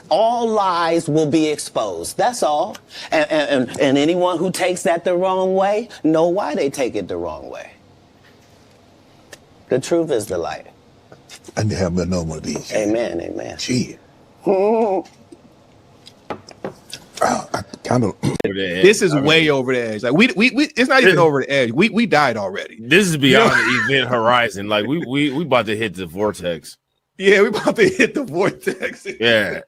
all lies will be exposed. That's all. And anyone who takes that the wrong way, know why they take it the wrong way. The truth is the light. I need to have another one of these. Amen, amen. Gee. I kind of. This is way over the edge. Like we it's not even over the edge. We died already. This is beyond the event horizon. Like we about to hit the vortex. Yeah, we about to hit the vortex. Yeah.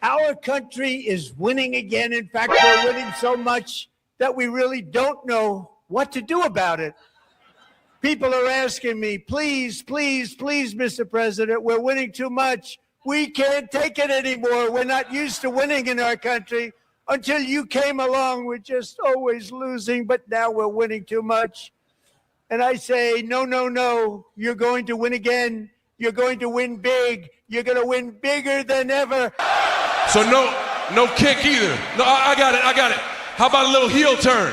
Our country is winning again. In fact, we're winning so much that we really don't know what to do about it. People are asking me, please, please, please, Mr. President, we're winning too much. We can't take it anymore. We're not used to winning in our country. Until you came along, we're just always losing, but now we're winning too much. And I say, no, no, no, you're going to win again. You're going to win big. You're going to win bigger than ever. So no kick either. No, I got it. How about a little heel turn?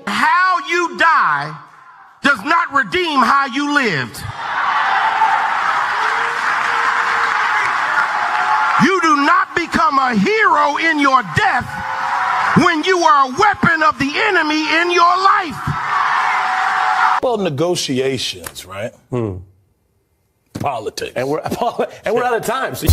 How you die does not redeem how you lived. You do not become a hero in your death when you are a weapon of the enemy in your life. Well, negotiations, right? Politics. And we're out of time. So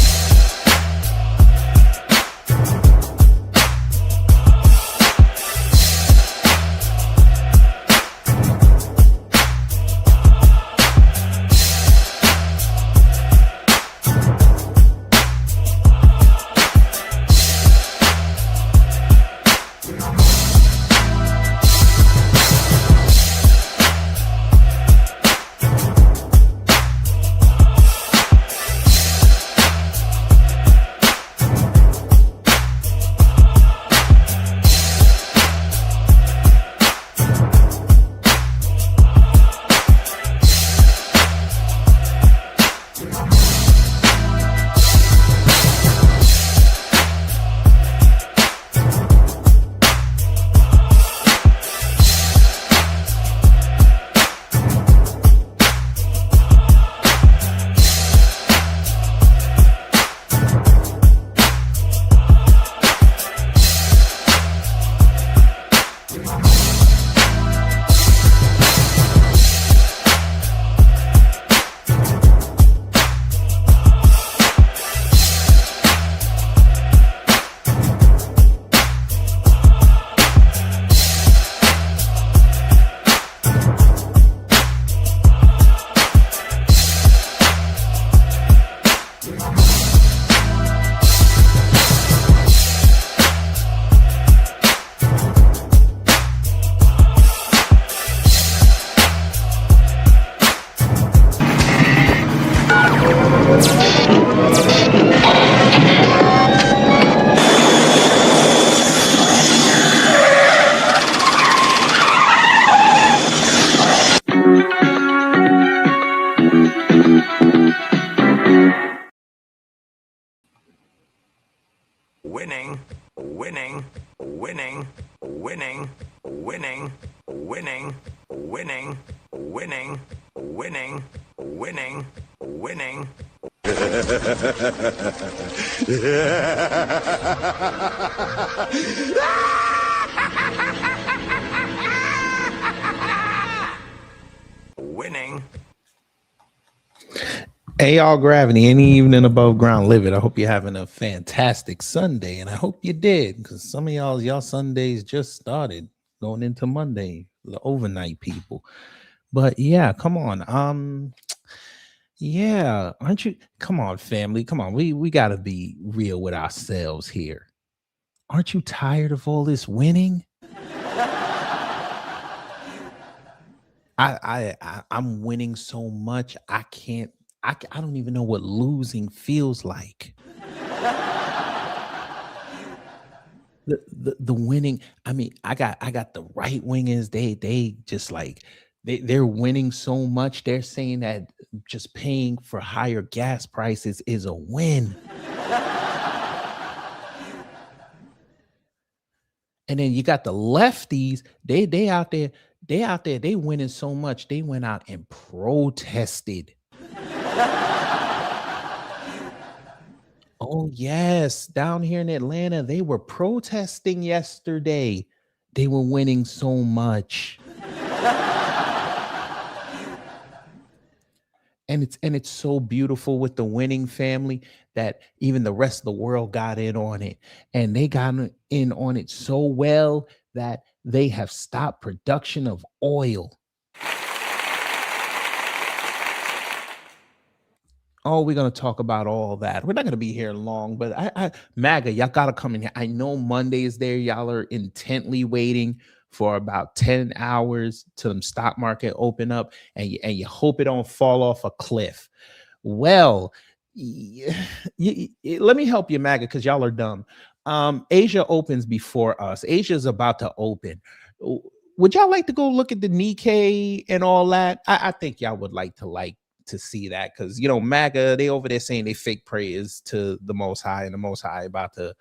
Winning, winning, winning, winning, winning, winning, winning, winning, winning, winning, winning. Winning. Hey, y'all, Gravity, any evening above ground, live it. I hope you're having a fantastic Sunday, and I hope you did, because some of y'all Sundays just started going into Monday, the overnight people. But yeah, come on. Yeah, aren't you? Come on, family. Come on. We got to be real with ourselves here. Aren't you tired of all this winning? I'm winning so much. I don't even know what losing feels like. The winning. I mean, I got the right wingers. They just like they're winning so much. They're saying that just paying for higher gas prices is a win. And then you got the lefties. They out there. They winning so much. They went out and protested. Oh, yes. Down here in Atlanta, they were protesting yesterday. They were winning so much. And it's so beautiful with the winning family that even the rest of the world got in on it. And they got in on it so well that they have stopped production of oil. Oh, we're gonna talk about all that. We're not gonna be here long, but I MAGA, y'all gotta come in here. I know Monday is there. Y'all are intently waiting for about 10 hours till the stock market open up, and you hope it don't fall off a cliff. Well, let me help you, MAGA, because y'all are dumb. Asia opens before us. Asia's about to open. Would y'all like to go look at the Nikkei and all that? I think y'all would like to see that, because MAGA, they over there saying they fake prayers to the Most High, and the Most High about to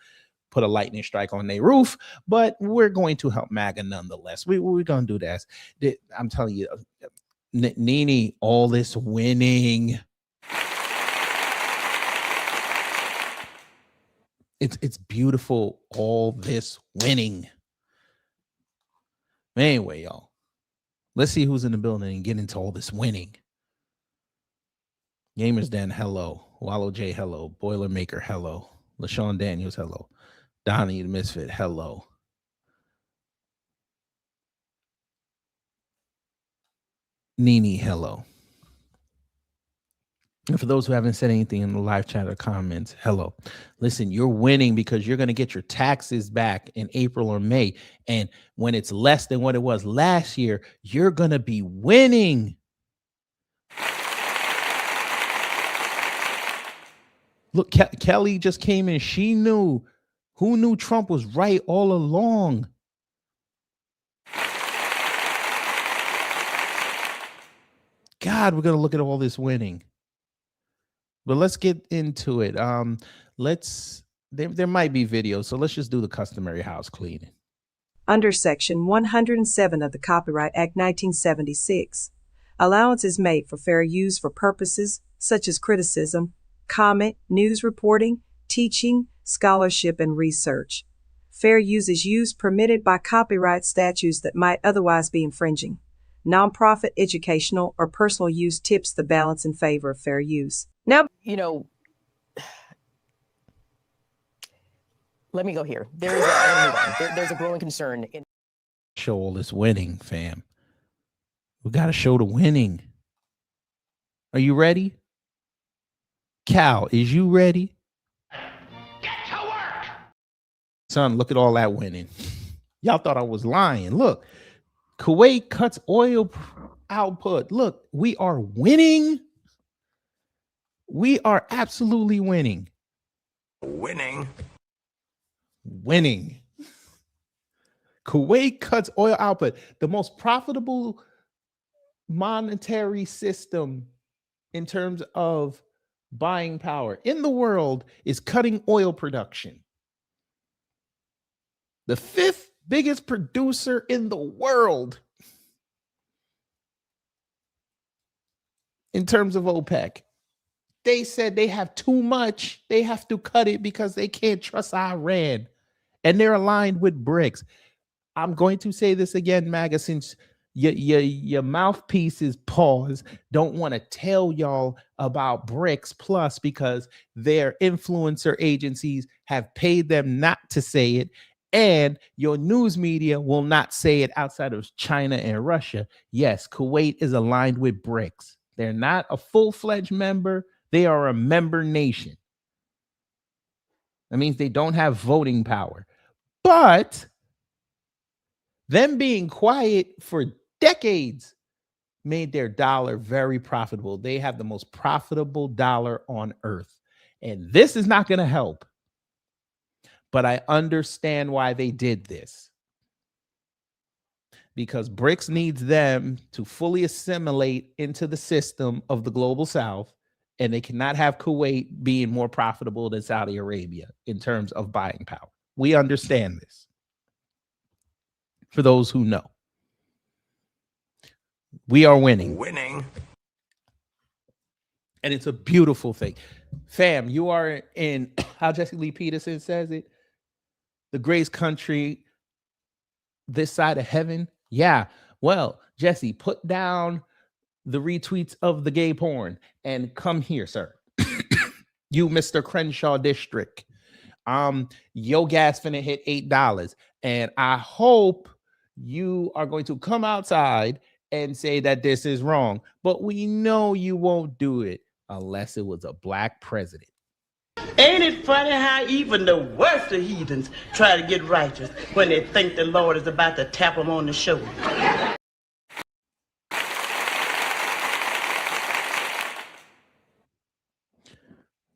put a lightning strike on their roof. But we're going to help MAGA nonetheless. We're gonna do that. I'm telling you, Nini, all this winning. It's beautiful, all this winning. Anyway, y'all, let's see who's in the building and get into all this winning. Gamers Den, hello. Wallow J, hello. Boilermaker, hello. LaShawn Daniels, hello. Donnie the Misfit, hello. Nini, hello. And for those who haven't said anything in the live chat or comments, hello. Listen, you're winning because you're going to get your taxes back in April or May. And when it's less than what it was last year, you're going to be winning. Look, Kelly just came in. She knew. Who knew Trump was right all along? God, we're going to look at all this winning. But let's get into it. There might be videos, so let's just do the customary house cleaning. Under Section 107 of the Copyright Act 1976, allowance is made for fair use for purposes such as criticism, comment, news reporting, teaching, scholarship, and research. Fair use is use permitted by copyright statutes that might otherwise be infringing. Nonprofit, educational, or personal use tips the balance in favor of fair use. Now, let me go here. There's a growing concern. Show all this winning, fam. We got to show the winning. Are you ready? Cal, is you ready? Get to work! Son, look at all that winning. Y'all thought I was lying. Look, Kuwait cuts oil output. Look, we are winning. We are absolutely winning. Winning. Kuwait cuts oil output. The most profitable monetary system in terms of buying power in the world is cutting oil production. The fifth biggest producer in the world in terms of OPEC. They said they have too much. They have to cut it because they can't trust Iran. And they're aligned with BRICS. I'm going to say this again, MAGA, since your mouthpieces pause, don't want to tell y'all about BRICS Plus because their influencer agencies have paid them not to say it. And your news media will not say it outside of China and Russia. Yes, Kuwait is aligned with BRICS. They're not a full-fledged member. They are a member nation. That means they don't have voting power. But them being quiet for decades made their dollar very profitable. They have the most profitable dollar on earth. And this is not going to help. but I understand why they did this. Because BRICS needs them to fully assimilate into the system of the global South, and they cannot have Kuwait being more profitable than Saudi Arabia in terms of buying power. We understand this. For those who know, we are winning. Winning. And it's a beautiful thing. Fam, you are in, how Jesse Lee Peterson says it, the greatest country this side of heaven. Yeah. Well, Jesse, put down the retweets of the gay porn and come here, sir. You, Mr. Crenshaw District. Yo gas finna hit $8. And I hope you are going to come outside and say that this is wrong. But we know you won't do it unless it was a black president. Ain't it funny how even the worst of heathens try to get righteous when they think the Lord is about to tap them on the shoulder?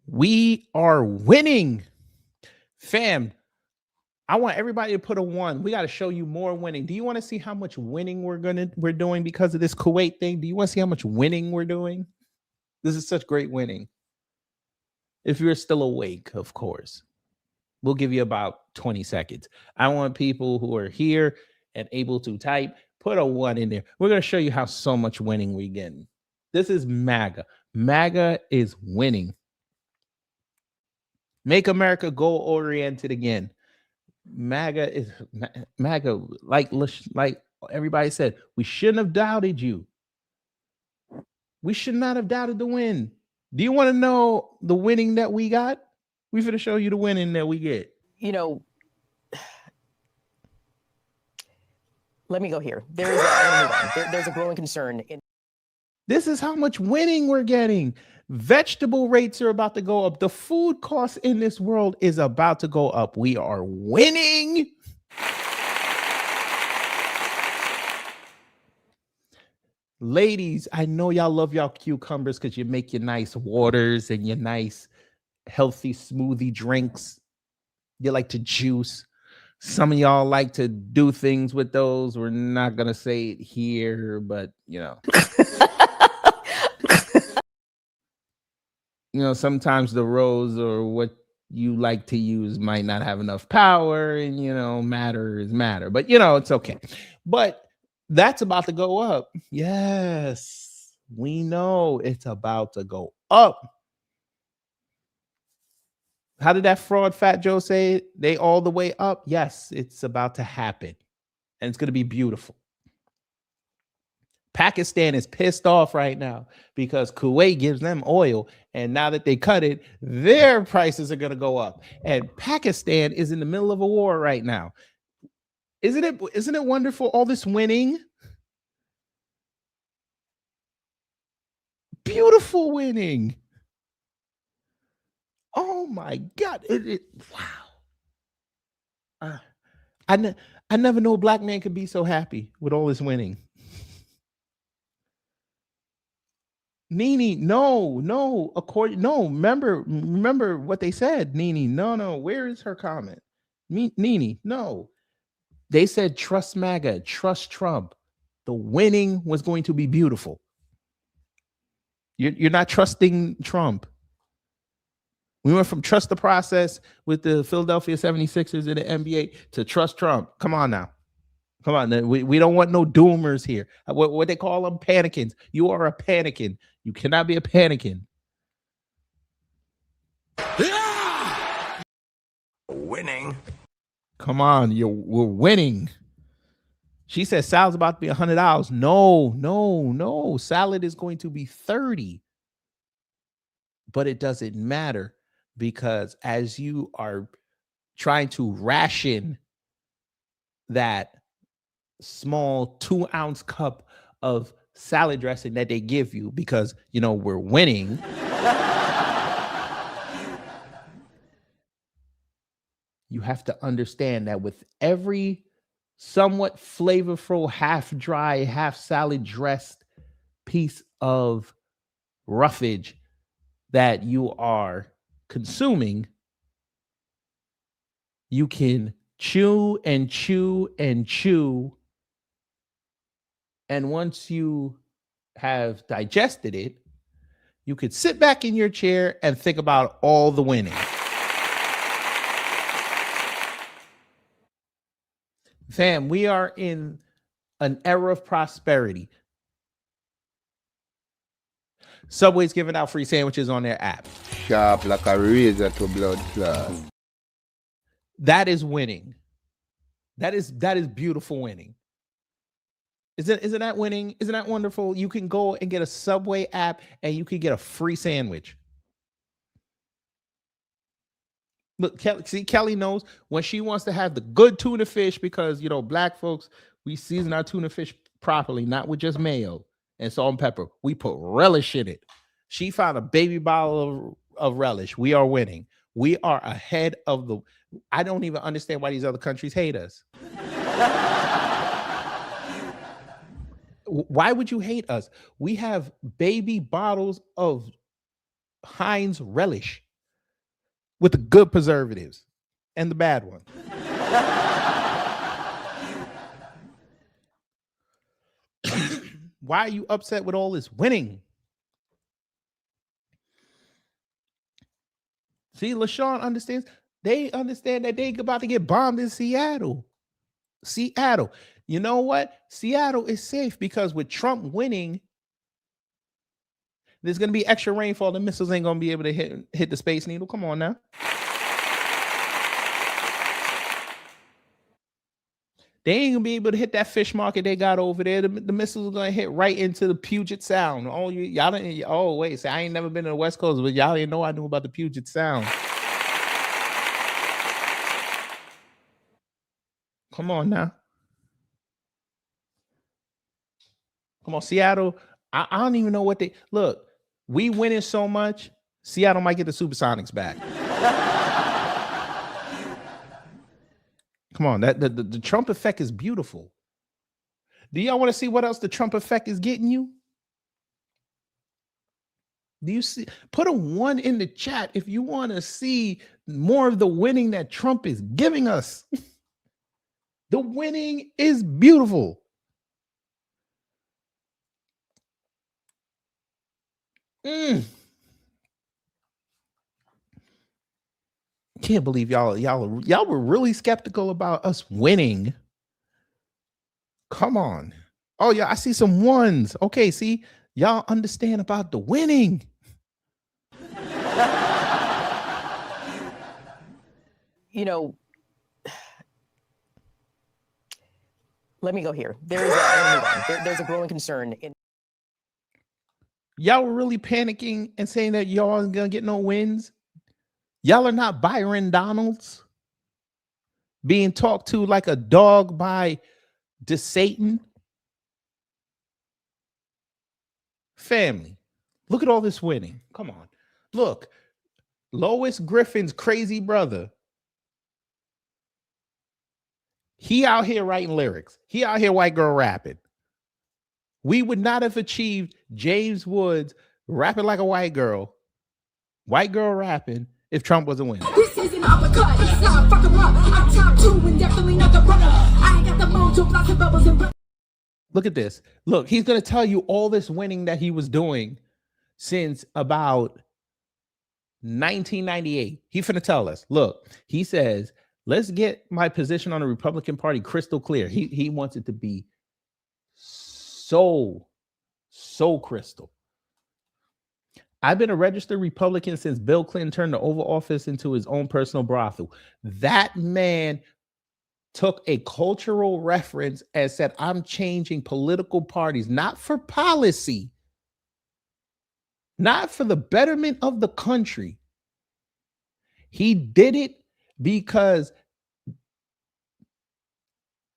We are winning. Fam, I want everybody to put a 1. We got to show you more winning. Do you want to see how much winning we're doing because of this Kuwait thing? Do you want to see how much winning we're doing? This is such great winning. If you're still awake, of course. We'll give you about 20 seconds. I want people who are here and able to type, put a 1 in there. We're going to show you how so much winning we're getting. This is MAGA. MAGA is winning. Make America goal-oriented again. MAGA is MAGA, like everybody said, we shouldn't have doubted you. We should not have doubted the win. Do you want to know the winning that we got? We're going to show you the winning that we get. You know, let me go here. There's a growing concern. This is how much winning we're getting. Vegetable rates are about to go up. The food cost in this world is about to go up. We are winning. Ladies, I know y'all love y'all cucumbers because you make your nice waters and your nice healthy smoothie drinks. You like to juice. Some of y'all like to do things with those. We're not going to say it here, but you know. You know, sometimes the rows or what you like to use might not have enough power, and you know, matter is matter. But you know, it's okay. But that's about to go up. Yes, we know it's about to go up. How did that fraud Fat Joe say it? They all the way up? Yes, it's about to happen. And it's going to be beautiful. Pakistan is pissed off right now because Kuwait gives them oil. And now that they cut it, their prices are going to go up. And Pakistan is in the middle of a war right now. Isn't it wonderful? All this winning. Beautiful winning. Oh my God. Wow. I never know a black man could be so happy with all this winning. Nene, no. Remember what they said. Nene, no. Where is her comment? Nene, no. They said trust MAGA, trust Trump. The winning was going to be beautiful. You're not trusting Trump. We went from trust the process with the Philadelphia 76ers in the NBA to trust Trump. Come on now. Come on. We don't want no doomers here. What they call them? Panicans. You are a panican. You cannot be a panican. Yeah! Winning. Come on. We're winning. She says salad's about to be $100. No. Salad is going to be $30. But it doesn't matter because as you are trying to ration that small 2-ounce cup of salad dressing that they give you because, you know, we're winning. You have to understand that with every somewhat flavorful, half dry, half salad dressed piece of roughage that you are consuming, You can chew and chew and chew. And once you have digested it, you could sit back in your chair and think about all the winning. Fam, we are in an era of prosperity. Subway's giving out free sandwiches on their app. Sharp like a razor to blood clot. That is winning. That is beautiful winning. Isn't that winning? Isn't that wonderful? You can go and get a Subway app and you can get a free sandwich. Look, Kelly knows when she wants to have the good tuna fish because, you know, black folks, we season our tuna fish properly, not with just mayo and salt and pepper. We put relish in it. She found a baby bottle of relish. We are winning. We are ahead of the... I don't even understand why these other countries hate us. Why would you hate us? We have baby bottles of Heinz relish with the good preservatives and the bad one. Why are you upset with all this winning? See, LaShawn understands. They understand that they about to get bombed in Seattle. Seattle. You know what? Seattle is safe because with Trump winning, there's going to be extra rainfall. The missiles ain't going to be able to hit the Space Needle. Come on now. They ain't going to be able to hit that fish market they got over there. The missiles are going to hit right into the Puget Sound. Oh, y'all didn't. Oh, wait. So I ain't never been to the West Coast, but y'all didn't know I knew about the Puget Sound. Come on now. Come on, Seattle. I don't even know what they... Look, we winning so much, Seattle might get the Supersonics back. Come on, the Trump effect is beautiful. Do y'all want to see what else the Trump effect is getting you? Do you see? Put a 1 in the chat if you want to see more of the winning that Trump is giving us. The winning is beautiful. Can't believe y'all were really skeptical about us winning. Come on. Oh yeah, I see some 1s. Okay, see, y'all understand about the winning. You know, let me go here. There's a growing concern in... Y'all were really panicking and saying that y'all aren't gonna get no wins. Y'all are not Byron Donalds being talked to like a dog by Satan. Family, look at all this winning. Come on. Look, Lois Griffin's crazy brother. He out here writing lyrics. He out here white girl rapping. We would not have achieved James Woods rapping like a white girl rapping, if Trump was a winner. This is an uppercut. It's not fucking up. I'm top 2 and definitely not the runner. I got the mojo, lots of bubbles and... Look at this. Look, he's going to tell you all this winning that he was doing since about 1998. He's going to tell us. Look, he says, let's get my position on the Republican Party crystal clear. He wants it to be so crystal. I've been a registered Republican since Bill Clinton turned the Oval Office into his own personal brothel. That man took a cultural reference and said, I'm changing political parties, not for policy, not for the betterment of the country. He did it because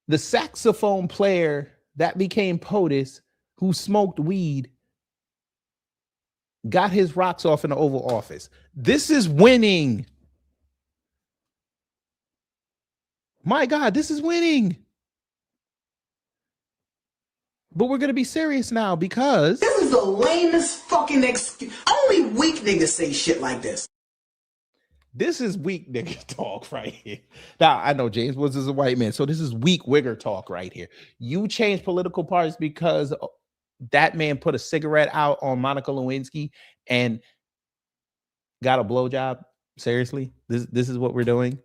the saxophone player that became POTUS, who smoked weed, got his rocks off in the Oval Office. This is winning. My God, this is winning. But we're going to be serious now because... This is the lamest fucking excuse. Only weak niggas say shit like this. This is weak nigga talk right here. Now, I know James Woods is a white man, so this is weak wigger talk right here. You change political parties because that man put a cigarette out on Monica Lewinsky and got a blowjob? Seriously? This is what we're doing?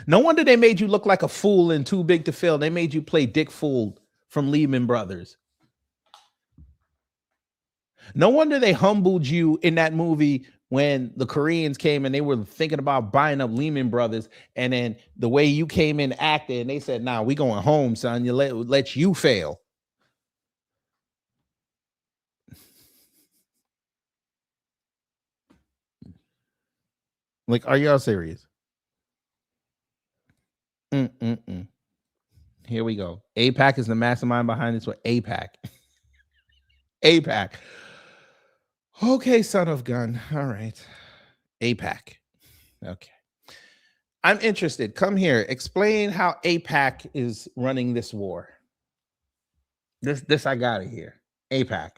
No wonder they made you look like a fool in Too Big to Fail. They made you play Dick Fool from Lehman Brothers. No wonder they humbled you in that movie when the Koreans came and they were thinking about buying up Lehman Brothers. And then the way you came in acting, and they said, nah, we going home, son. You let you fail. Like, are y'all serious? Here we go. AIPAC is the mastermind behind this one. AIPAC. AIPAC. Okay, son of gun. All right. AIPAC. Okay. I'm interested. Come here. Explain how AIPAC is running this war. This I got it here. AIPAC.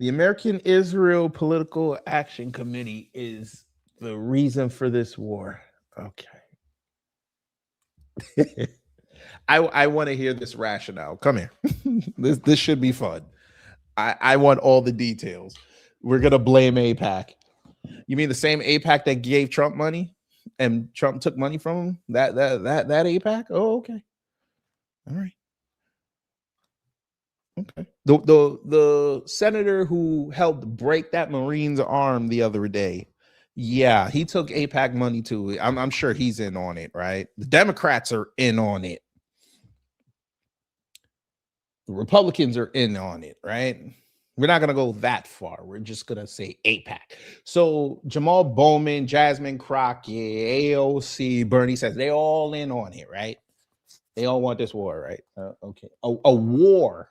The American Israel Political Action Committee is the reason for this war. Okay. I want to hear this rationale. Come here. This should be fun. I want all the details. We're gonna blame AIPAC. You mean the same AIPAC that gave Trump money and Trump took money from him? That AIPAC? Oh, okay. All right. Okay. The senator who helped break that Marine's arm the other day. Yeah, he took AIPAC money too. I'm sure he's in on it, right? The Democrats are in on it. The Republicans are in on it, right? We're not going to go that far. We're just going to say AIPAC. So Jamal Bowman, Jasmine Crockett, AOC, Bernie says they all in on it, right? They all want this war, right? Okay. A war.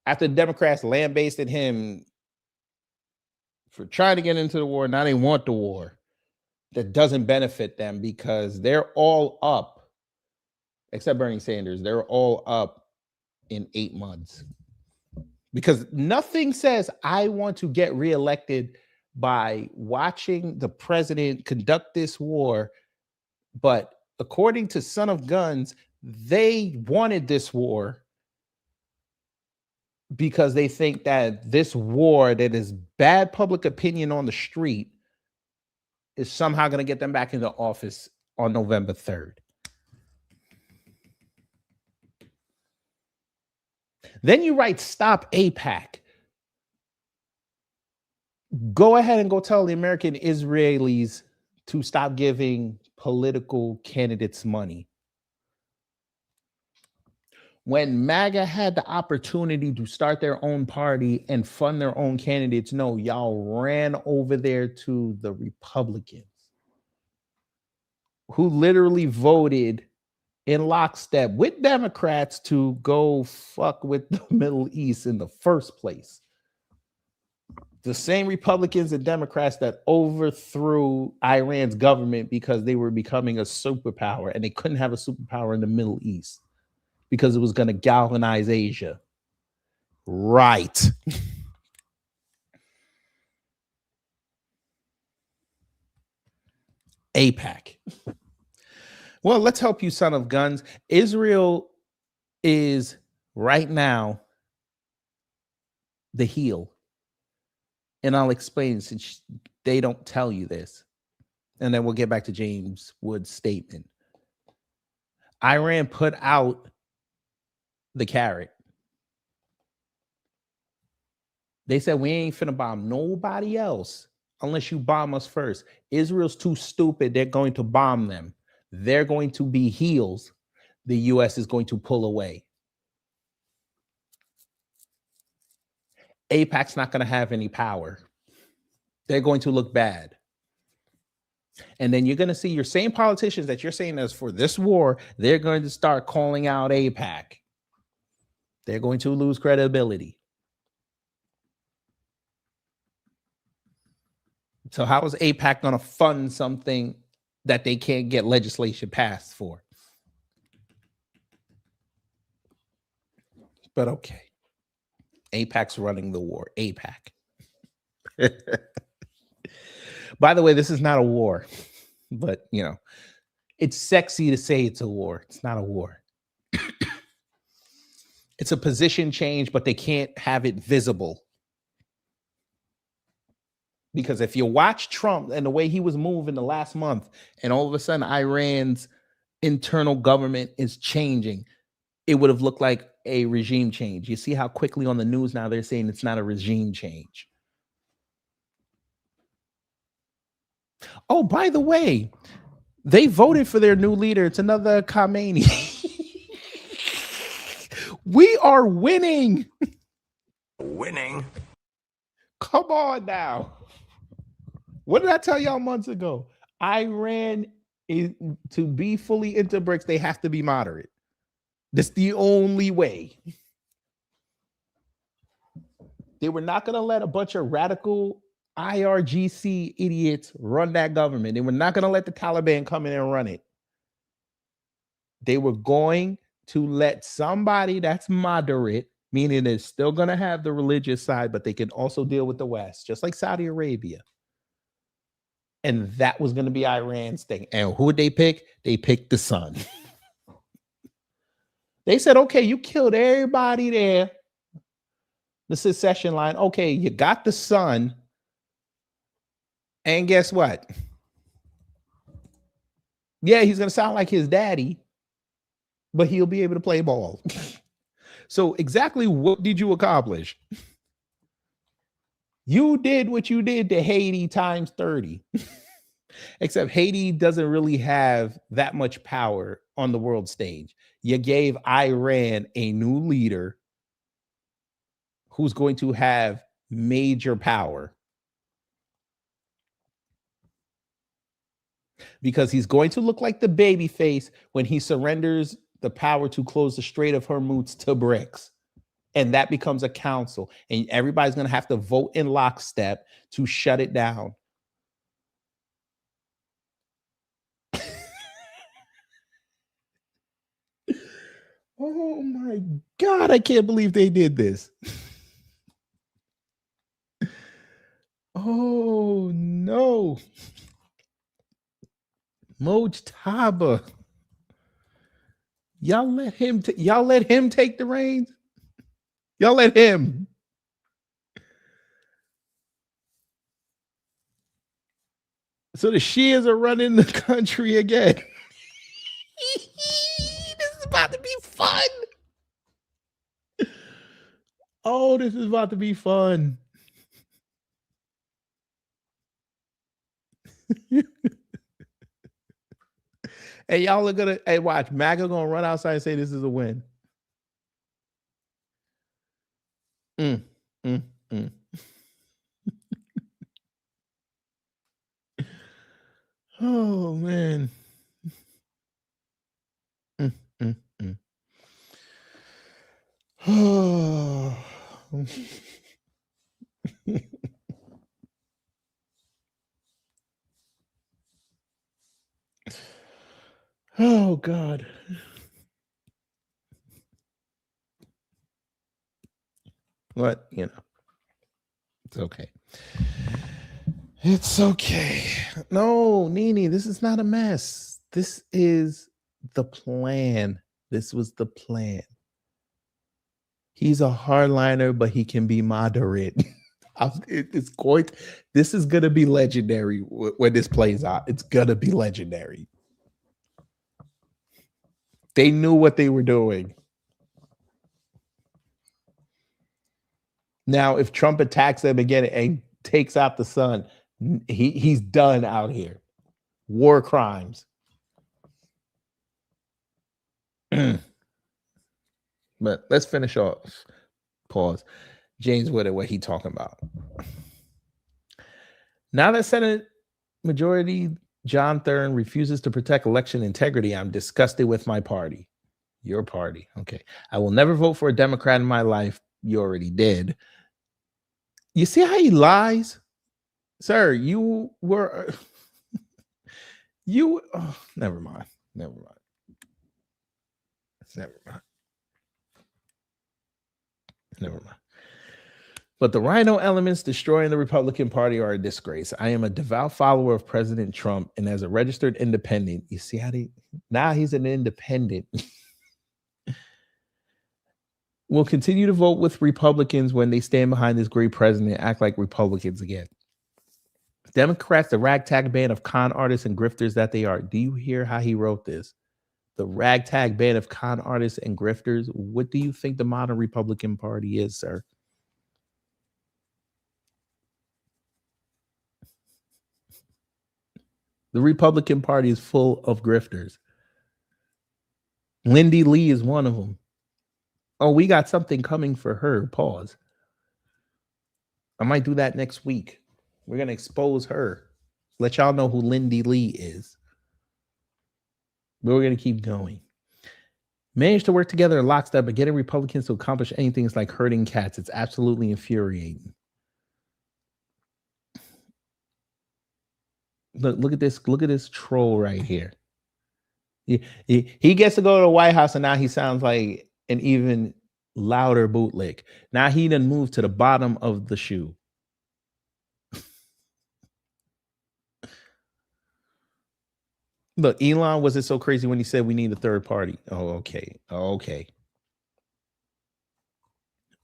After the Democrats lambasted him for trying to get into the war, now they want the war. That doesn't benefit them because they're all up, except Bernie Sanders, they're all up in 8 months. Because nothing says I want to get reelected by watching the president conduct this war. But according to Son of Guns, they wanted this war because they think that this war that is bad public opinion on the street is somehow going to get them back into office on November 3rd. Then you write stop AIPAC. Go ahead and go tell the American Israelis to stop giving political candidates money. When MAGA had the opportunity to start their own party and fund their own candidates, no, y'all ran over there to the Republicans who literally voted in lockstep with Democrats to go fuck with the Middle East in the first place. The same Republicans and Democrats that overthrew Iran's government because they were becoming a superpower and they couldn't have a superpower in the Middle East because it was going to galvanize Asia. Right. AIPAC. Well, let's help you, Son of Guns. Israel is right now the heel. And I'll explain since they don't tell you this. And then we'll get back to James Wood's statement. Iran put out the carrot. They said, we ain't finna bomb nobody else unless you bomb us first. Israel's too stupid. They're going to bomb them. They're going to be heels. The U.S. is going to pull away. AIPAC's not going to have any power. They're going to look bad. And then you're going to see your same politicians that you're saying as for this war, they're going to start calling out AIPAC. They're going to lose credibility. So how is AIPAC going to fund something that they can't get legislation passed for? But okay. AIPAC's running the war. AIPAC. By the way, this is not a war, but you know, it's sexy to say it's a war. It's not a war. It's a position change, but they can't have it visible. Because if you watch Trump and the way he was moving the last month, and all of a sudden Iran's internal government is changing, it would have looked like a regime change. You see how quickly on the news now they're saying it's not a regime change. Oh, by the way, they voted for their new leader. It's another Khamenei. We are winning. Winning. Come on now. What did I tell y'all months ago? Iran is to be fully into BRICS, they have to be moderate. That's the only way. They were not going to let a bunch of radical IRGC idiots run that government. They were not going to let the Taliban come in and run it. They were going to let somebody that's moderate, meaning they're still going to have the religious side, but they can also deal with the West, just like Saudi Arabia. And that was going to be Iran's thing. And who would they pick? They picked the son. They said, okay, you killed everybody there. The secession line. Okay, you got the son. And guess what? Yeah, he's going to sound like his daddy, but he'll be able to play ball. So exactly what did you accomplish? You did what you did to Haiti times 30. Except Haiti doesn't really have that much power on the world stage. You gave Iran a new leader who's going to have major power. Because he's going to look like the baby face when he surrenders the power to close the Strait of Hormuz to BRICS. And that becomes a council. And everybody's going to have to vote in lockstep to shut it down. Oh my God, I can't believe they did this. Oh no. Mojtaba. Y'all let him take the reins? Y'all let him. So the Shias are running the country again. This is about to be fun. Oh, this is about to be fun. And y'all are gonna, hey, watch, MAGA gonna run outside and say this is a win. Oh man. Oh. Oh God. What, you know, it's okay. It's okay. No, Nene, this is not a mess. This is the plan. This was the plan. He's a hardliner, but he can be moderate. This is going to be legendary when this plays out. It's going to be legendary. They knew what they were doing. Now, if Trump attacks them again and takes out the son, he's done out here. War crimes. But let's finish off. Pause. James Wood, what he talking about? Now that Senate Majority John Thurn refuses to protect election integrity, I'm disgusted with my party. Your party. Okay. I will never vote for a Democrat in my life. You already did. You see how he lies? Sir, you were... Oh, never mind. Never mind. never mind. But the rhino elements destroying the Republican Party are a disgrace. I am a devout follower of President Trump, and as a registered independent, you see how now he's an independent. We'll continue to vote with Republicans when they stand behind this great president, act like Republicans again. Democrats, the ragtag band of con artists and grifters that they are. Do you hear how he wrote this? The ragtag band of con artists and grifters. What do you think the modern Republican Party is, sir? The Republican Party is full of grifters. Lindy Lee is one of them. Oh, we got something coming for her. Pause. I might do that next week. We're going to expose her. Let y'all know who Lindy Lee is. But we're going to keep going. Managed to work together in lockstep, but getting Republicans to accomplish anything is like herding cats. It's absolutely infuriating. Look at this. Look at this troll right here. He gets to go to the White House, and now he sounds like an even louder bootlick. Now he done moved to the bottom of the shoe. Look, Elon wasn't so crazy when he said we need a third party. Oh, okay. Okay.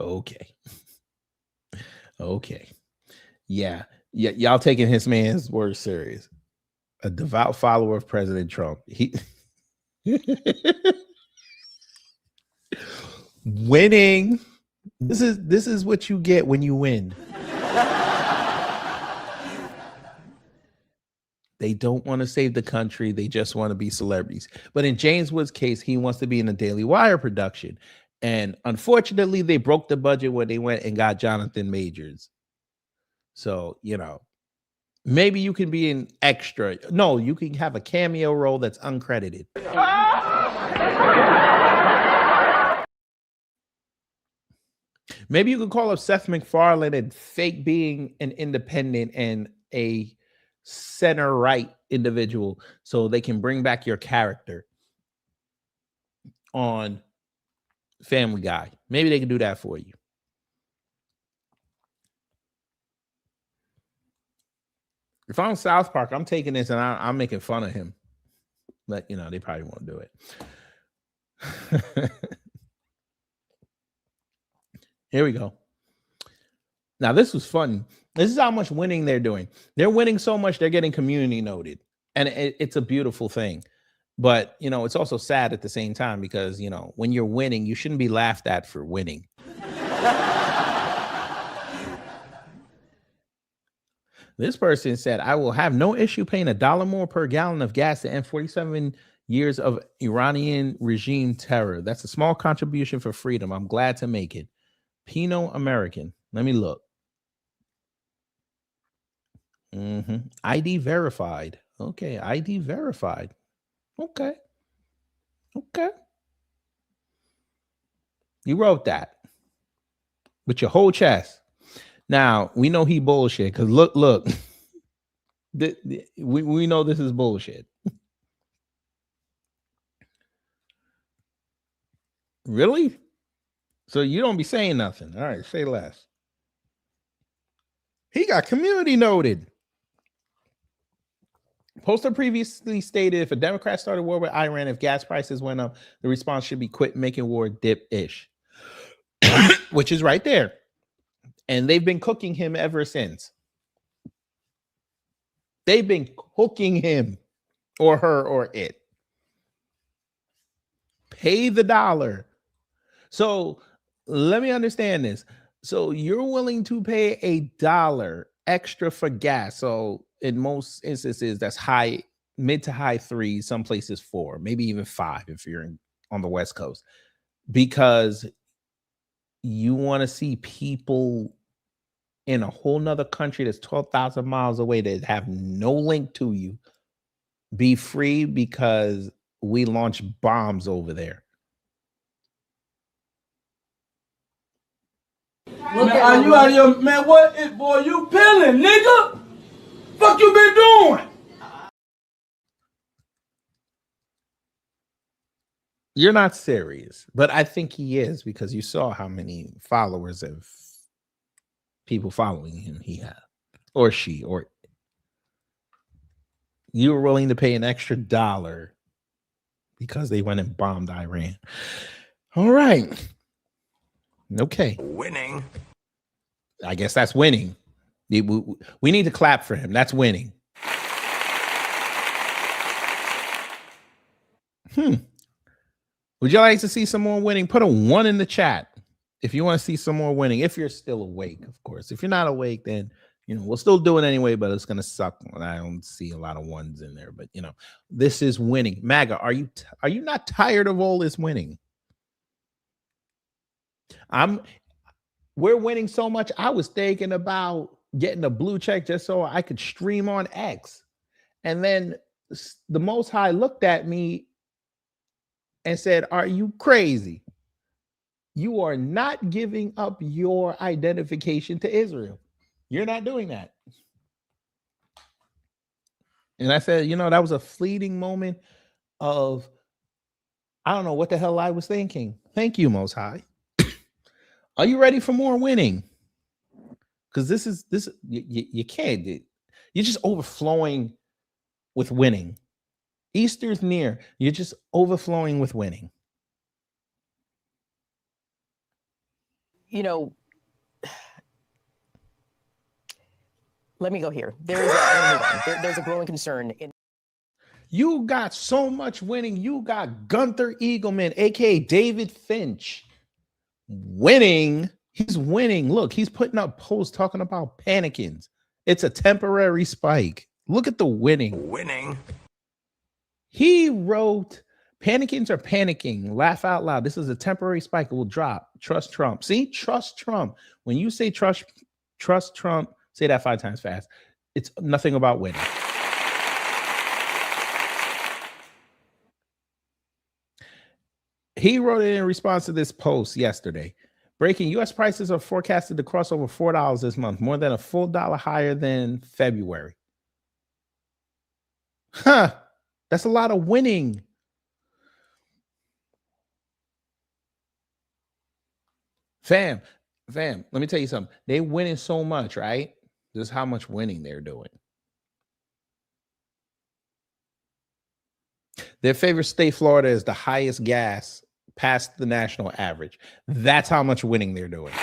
Okay. Okay. Yeah. Y'all taking his man's word serious. A devout follower of President Trump. He winning. This is what you get when you win. They don't want to save the country. They just want to be celebrities. But in James Wood's case, he wants to be in a Daily Wire production. And unfortunately, they broke the budget when they went and got Jonathan Majors. So, you know, maybe you can be an extra. No, you can have a cameo role that's uncredited. Maybe you could call up Seth MacFarlane and fake being an independent and a center-right individual so they can bring back your character on Family Guy. Maybe they can do that for you. If I'm South Park, I'm taking this and I'm making fun of him. But, you know, they probably won't do it. Here we go. Now, this was fun. This is how much winning they're doing. They're winning so much, they're getting community noted. And it's a beautiful thing. But, you know, it's also sad at the same time because, you know, when you're winning, you shouldn't be laughed at for winning. This person said, I will have no issue paying $1 more per gallon of gas to end 47 years of Iranian regime terror. That's a small contribution for freedom. I'm glad to make it. Pinot American. Let me look. ID verified. Okay, ID verified. Okay. Okay. You wrote that with your whole chest. Now, we know he bullshit because look. We know this is bullshit. Really? So you don't be saying nothing. All right, say less. He got community noted. Poster previously stated if a Democrat started war with Iran, if gas prices went up, the response should be quit making war dip-ish. Which is right there. And they've been cooking him ever since. They've been cooking him or her or it. Pay the dollar. So let me understand this. So you're willing to pay $1 extra for gas. So in most instances, that's mid to high 3s, some places 4, maybe even 5 if you're on the West Coast, because you want to see people in a whole nother country that's 12,000 miles away that have no link to you be free because we launch bombs over there. Man, are you out of your man? What is boy? You peeling, nigga? Fuck you been doing? You're not serious, but I think he is because you saw how many followers of people following him he had, or she, or you were willing to pay an extra $1 because they went and bombed Iran. All right. Okay. Winning. I guess that's winning. We need to clap for him. That's winning. Would you like to see some more winning? Put a 1 in the chat if you want to see some more winning. If you're still awake, of course. If you're not awake, then we'll still do it anyway, but it's gonna suck when I don't see a lot of 1s in there. But this is winning. MAGA, are you not tired of all this winning? We're winning so much. I was thinking about getting a blue check just so I could stream on X. And then the Most High looked at me and said, "Are you crazy? You are not giving up your identification to Israel. You're not doing that." And I said, that was a fleeting moment of, I don't know what the hell I was thinking. Thank you, Most High. Are you ready for more winning? Because you can't. You're just overflowing with winning. Easter's near. You're just overflowing with winning. Let me go here. There's a growing concern. You got so much winning. You got Gunther Eagleman, aka David Finch, winning. He's winning. Look, he's putting up posts talking about panicking. It's a temporary spike. Look at the winning. Winning. He wrote, "Panicking are panicking. Laugh out loud. This is a temporary spike. It will drop. Trust Trump." See, trust Trump. When you say trust Trump, say that 5 times fast. It's nothing about winning. He wrote it in response to this post yesterday. Breaking: U.S. prices are forecasted to cross over $4 this month, more than a full $1 higher than February. That's a lot of winning. Fam, let me tell you something. They winning so much, right? This is how much winning they're doing. Their favorite state, Florida, is the highest gas past the national average. That's how much winning they're doing.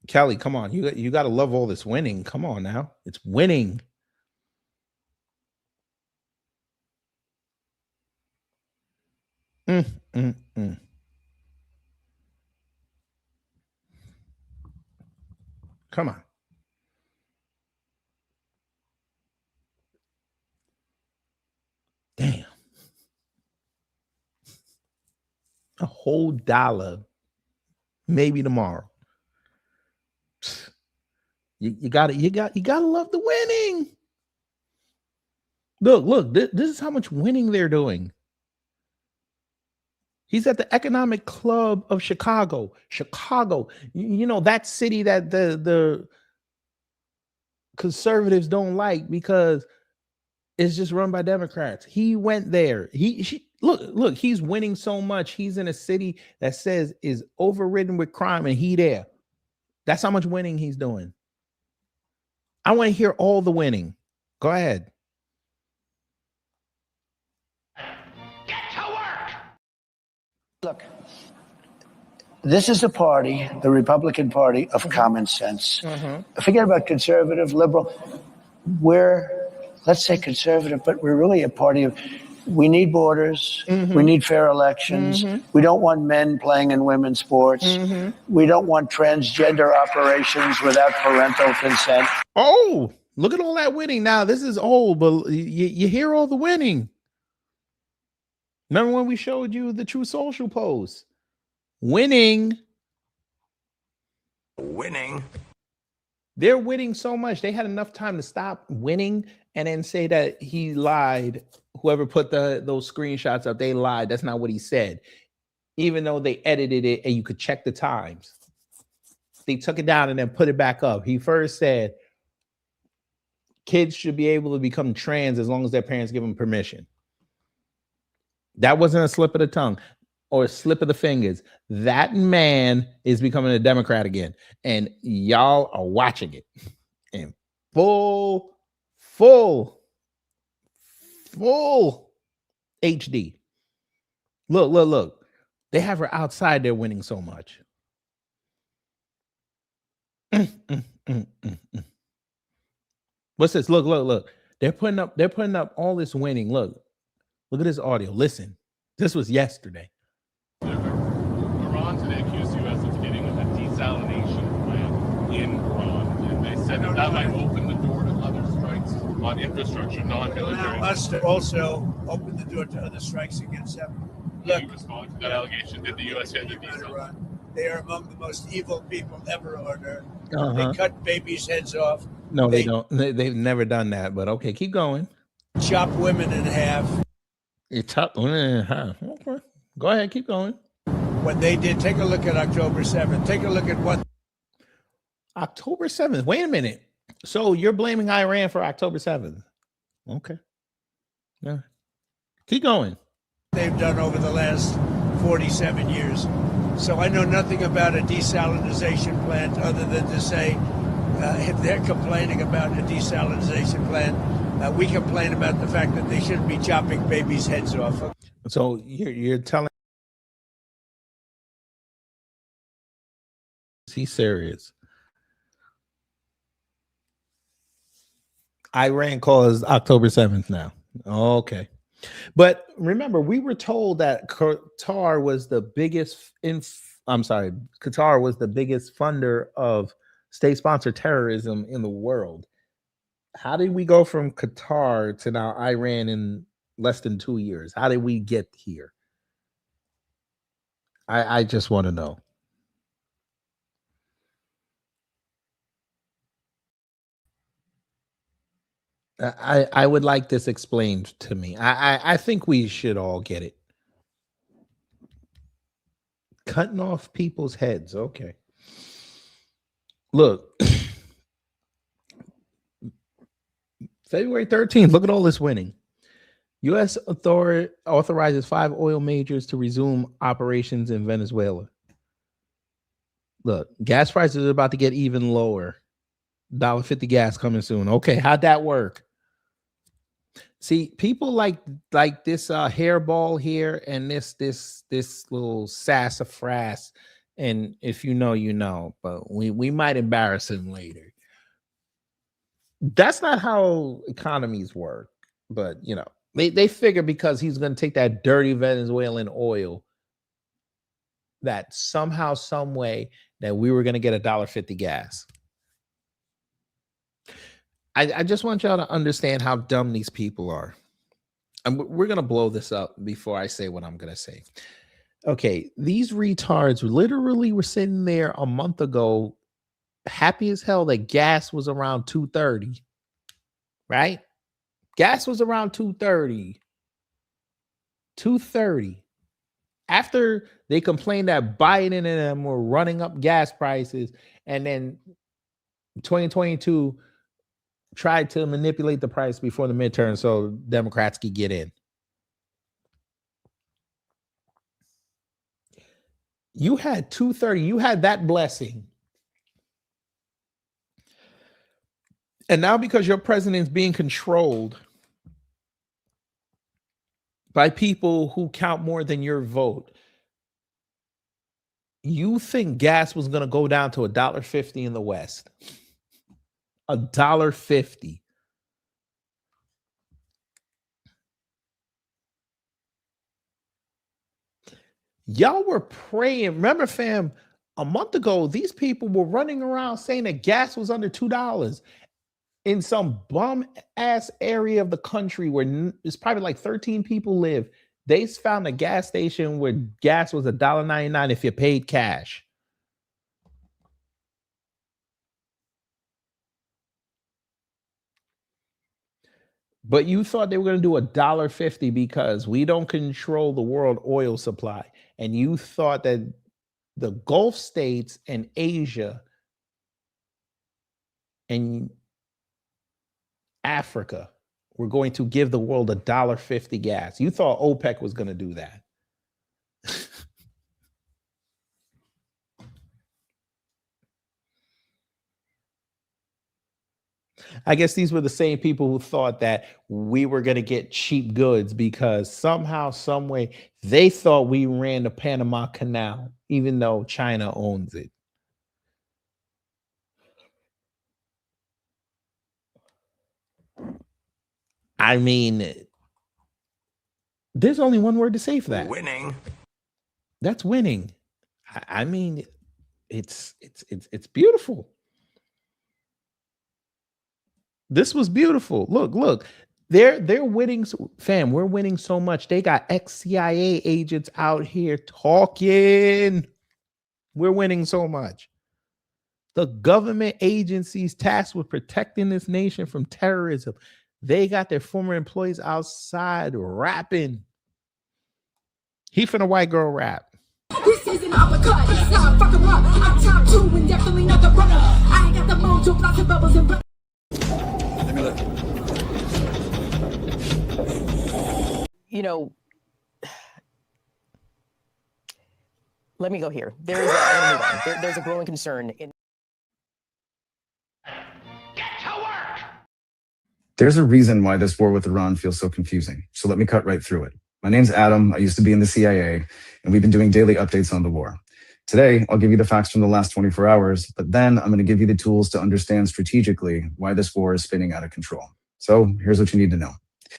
Kelly, come on. You got to love all this winning. Come on now. It's winning. Come on. Damn. A whole $1, maybe tomorrow. You gotta love the winning. Look, this is how much winning they're doing. He's at the Economic Club of Chicago. That city that the conservatives don't like because it's just run by Democrats. He went there. Look, he's winning so much. He's in a city that says is overridden with crime, and he there. That's how much winning he's doing. I want to hear all the winning. Go ahead. Get to work. Look, this is a party, the Republican Party, of common sense. Forget about conservative, liberal. We're, let's say conservative, but we're really a party of, we need borders. We need fair elections. We don't want men playing in women's sports. We don't want transgender operations without parental consent. Oh, look at all that winning. Now, this is old, but you hear all the winning. Remember when we showed you the True Social post? Winning. They're winning so much. They had enough time to stop winning and then say that he lied. Whoever put those screenshots up, they lied. That's not what he said. even though they edited it and you could check the times. They took it down and then put it back up. He first said kids should be able to become trans as long as their parents give them permission. That wasn't a slip of the tongue or a slip of the fingers. That man is becoming a Democrat again. And y'all are watching it in full HD. Look. They have her outside. They're winning so much. What's this? Look. They're putting up all this winning. Look at this audio. Listen. This was yesterday. Iran today accused the U.S. of getting a desalination plant in Iran, and they said that might open the door to other strikes on infrastructure, non-military. Allow us to also open the door to other strikes against them. Look, in response to that allegation, did the U.S. get the desalination? They are among the most evil people ever on earth. Uh-huh. They cut babies' heads off. No, they don't. They've never done that. But okay, keep going. Chop women in half. You chop women in half. Okay, go ahead, keep going. What they did. Take a look at October 7th. Take a look at what. October 7th. Wait a minute. So you're blaming Iran for October 7th? Okay. Yeah. Keep going. They've done over the last 47 years. So I know nothing about a desalinization plant other than to say if they're complaining about a desalinization plant, we complain about the fact that they shouldn't be chopping babies' heads off. So you're telling he's serious. Iran caused October 7th now. Okay. But remember, we were told that Qatar was the biggest Qatar was the biggest funder of state-sponsored terrorism in the world. How did we go from Qatar to now Iran in less than 2 years? How did we get here? I just want to know. I would like this explained to me. I think we should all get it. Cutting off people's heads. Okay. Look. February 13th. Look at all this winning. U.S. authorizes 5 oil majors to resume operations in Venezuela. Look, gas prices are about to get even lower. $1.50 gas coming soon. Okay, how'd that work? See, people like this hairball here and this little sassafras, and if you know, you know, but we might embarrass him later. That's not how economies work, but you know, they figure because he's going to take that dirty Venezuelan oil that somehow, some way that we were going to get $1.50 gas. I just want y'all to understand how dumb these people are. And we're going to blow this up before I say what I'm going to say. Okay, these retards literally were sitting there a month ago, happy as hell that gas was around $2.30, right? Gas was around $2.30. $2.30. After they complained that Biden and them were running up gas prices, and then 2022 tried to manipulate the price before the midterm so Democrats could get in. You had $2.30. You had that blessing. And now because your president's being controlled by people who count more than your vote, you think gas was going to go down to $1.50 in the West. $1.50. Y'all were praying. Remember, fam, a month ago, these people were running around saying that gas was under $2 in some bum ass area of the country where it's probably like 13 people live. They found a gas station where gas was $1.99 if you paid cash. But you thought they were going to do $1.50 because we don't control the world oil supply. and you thought that the Gulf states and Asia and Africa were going to give the world $1.50 gas. You thought OPEC was going to do that. I guess these were the same people who thought that we were going to get cheap goods because somehow, some way, they thought we ran the Panama Canal, even though China owns it. I mean, there's only one word to say for that. Winning. That's winning. I mean, it's beautiful. This was beautiful. Look, they're winning, fam. We're winning so much. They got ex-CIA agents out here talking. We're winning so much. The government agencies tasked with protecting this nation from terrorism, they got their former employees outside rapping. He finna white girl rap. This isn't uppercut. It's not fucking rock. I'm top 2 and definitely not the runner. I ain't got the mojo, lots of bubbles and Let me look. You know, let me go here. There's a growing concern in. There's a reason why this war with Iran feels so confusing. So let me cut right through it. My name's Adam. I used to be in the CIA, and we've been doing daily updates on the war. Today, I'll give you the facts from the last 24 hours, but then I'm going to give you the tools to understand strategically why this war is spinning out of control. So here's what you need to know.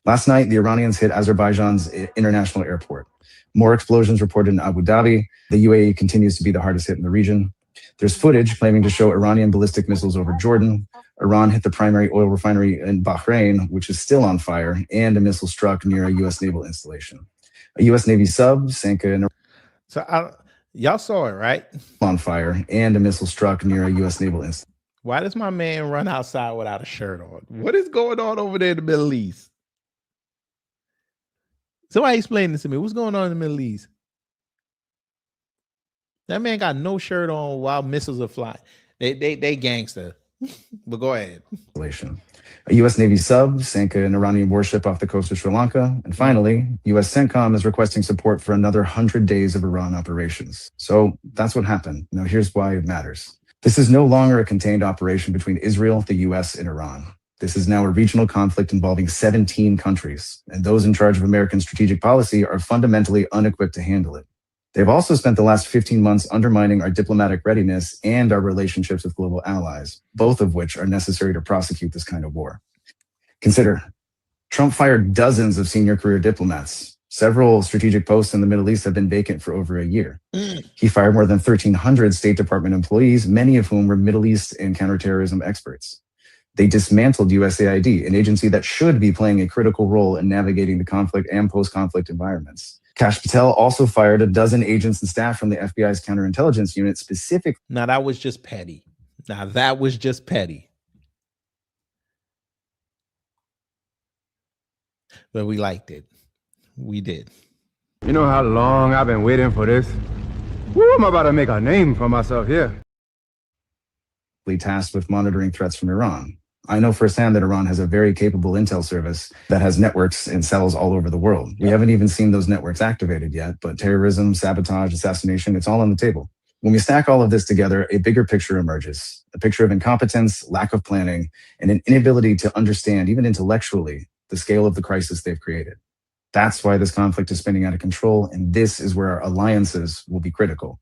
Last night, the Iranians hit Azerbaijan's international airport. More explosions reported in Abu Dhabi. The UAE continues to be the hardest hit in the region. There's footage claiming to show Iranian ballistic missiles over Jordan. Iran hit the primary oil refinery in Bahrain, which is still on fire, and a missile struck near a U.S. naval installation. A U.S. Navy sub sank in. So y'all saw it, right? On fire, and a missile struck near a U.S. naval installation. Why does my man run outside without a shirt on? What is going on over there in the Middle East? Somebody explain this to me. What's going on in the Middle East? That man got no shirt on while missiles are flying. They gangster. But go ahead. A U.S. Navy sub sank an Iranian warship off the coast of Sri Lanka. And finally, U.S. CENTCOM is requesting support for another 100 days of Iran operations. So that's what happened. Now here's why it matters. This is no longer a contained operation between Israel, the U.S., and Iran. This is now a regional conflict involving 17 countries. And those in charge of American strategic policy are fundamentally unequipped to handle it. They've also spent the last 15 months undermining our diplomatic readiness and our relationships with global allies, both of which are necessary to prosecute this kind of war. Consider, Trump fired dozens of senior career diplomats. Several strategic posts in the Middle East have been vacant for over a year. He fired more than 1,300 State Department employees, many of whom were Middle East and counterterrorism experts. They dismantled USAID, an agency that should be playing a critical role in navigating the conflict and post-conflict environments. Kash Patel also fired a dozen agents and staff from the FBI's counterintelligence unit specifically. Now that was just petty. But we liked it. We did. You know how long I've been waiting for this? Woo, I'm about to make a name for myself here. Tasked with monitoring threats from Iran. I know firsthand that Iran has a very capable intel service that has networks and cells all over the world. We haven't even seen those networks activated yet, but terrorism, sabotage, assassination, it's all on the table. When we stack all of this together, a bigger picture emerges, a picture of incompetence, lack of planning, and an inability to understand, even intellectually, the scale of the crisis they've created. That's why this conflict is spinning out of control, and this is where our alliances will be critical.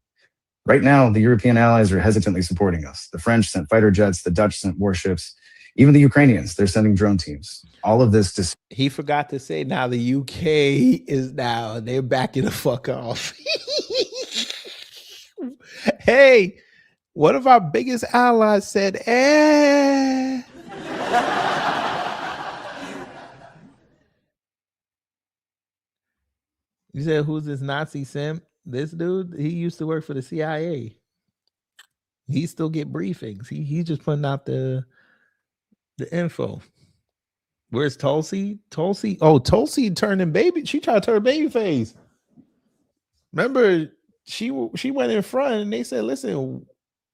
Right now, the European allies are hesitantly supporting us. The French sent fighter jets, the Dutch sent warships, even the Ukrainians, they're sending drone teams. All of this to... He forgot to say now the UK is now, they're backing the fuck off. Hey, one of our biggest allies said, You said, who's this Nazi simp? This dude, he used to work for the CIA. He still get briefings. He's just putting out the info. Where's Tulsi? Oh, Tulsi turning baby. She tried to turn baby face. Remember, she went in front and they said, listen,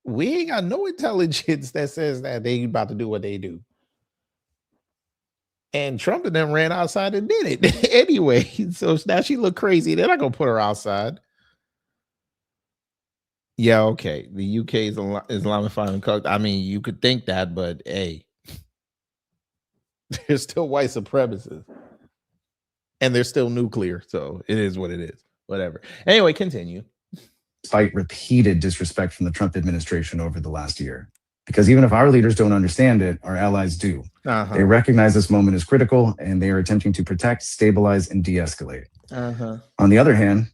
we ain't got no intelligence that says that they about to do what they do. And Trump and them ran outside and did it anyway. So now she look crazy. They're not gonna put her outside. Yeah, okay. The UK is Islamifying culture. I mean, you could think that, but hey, they're still white supremacists. And they're still nuclear. So it is what it is. Whatever. Anyway, continue. Despite repeated disrespect from the Trump administration over the last year. Because even if our leaders don't understand it, our allies do. They recognize this moment is critical and they are attempting to protect, stabilize, and de-escalate. On the other hand,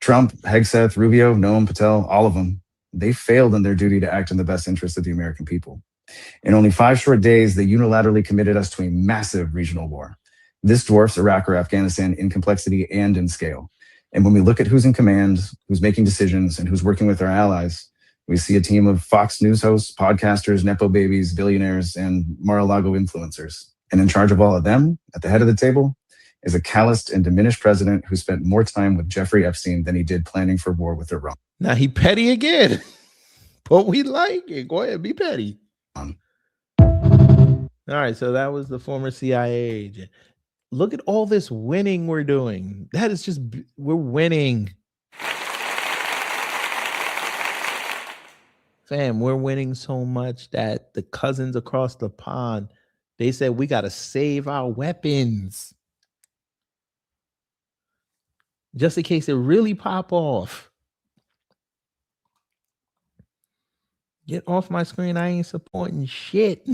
Trump, Hegseth, Rubio, Noam, Patel, all of them, they failed in their duty to act in the best interest of the American people. In only 5 short days, they unilaterally committed us to a massive regional war. This dwarfs Iraq or Afghanistan in complexity and in scale. And when we look at who's in command, who's making decisions, and who's working with our allies, we see a team of Fox News hosts, podcasters, Nepo babies, billionaires, and Mar-a-Lago influencers. And in charge of all of them, at the head of the table, is a calloused and diminished president who spent more time with Jeffrey Epstein than he did planning for war with Iran. Now he petty again, but we like it. Go ahead, be petty. All right, so that was the former CIA agent. Look at all this winning we're doing. That is just, we're winning. Fam, we're winning so much that the cousins across the pond, they said we got to save our weapons. Just in case it really pop off. Get off my screen. I ain't supporting shit.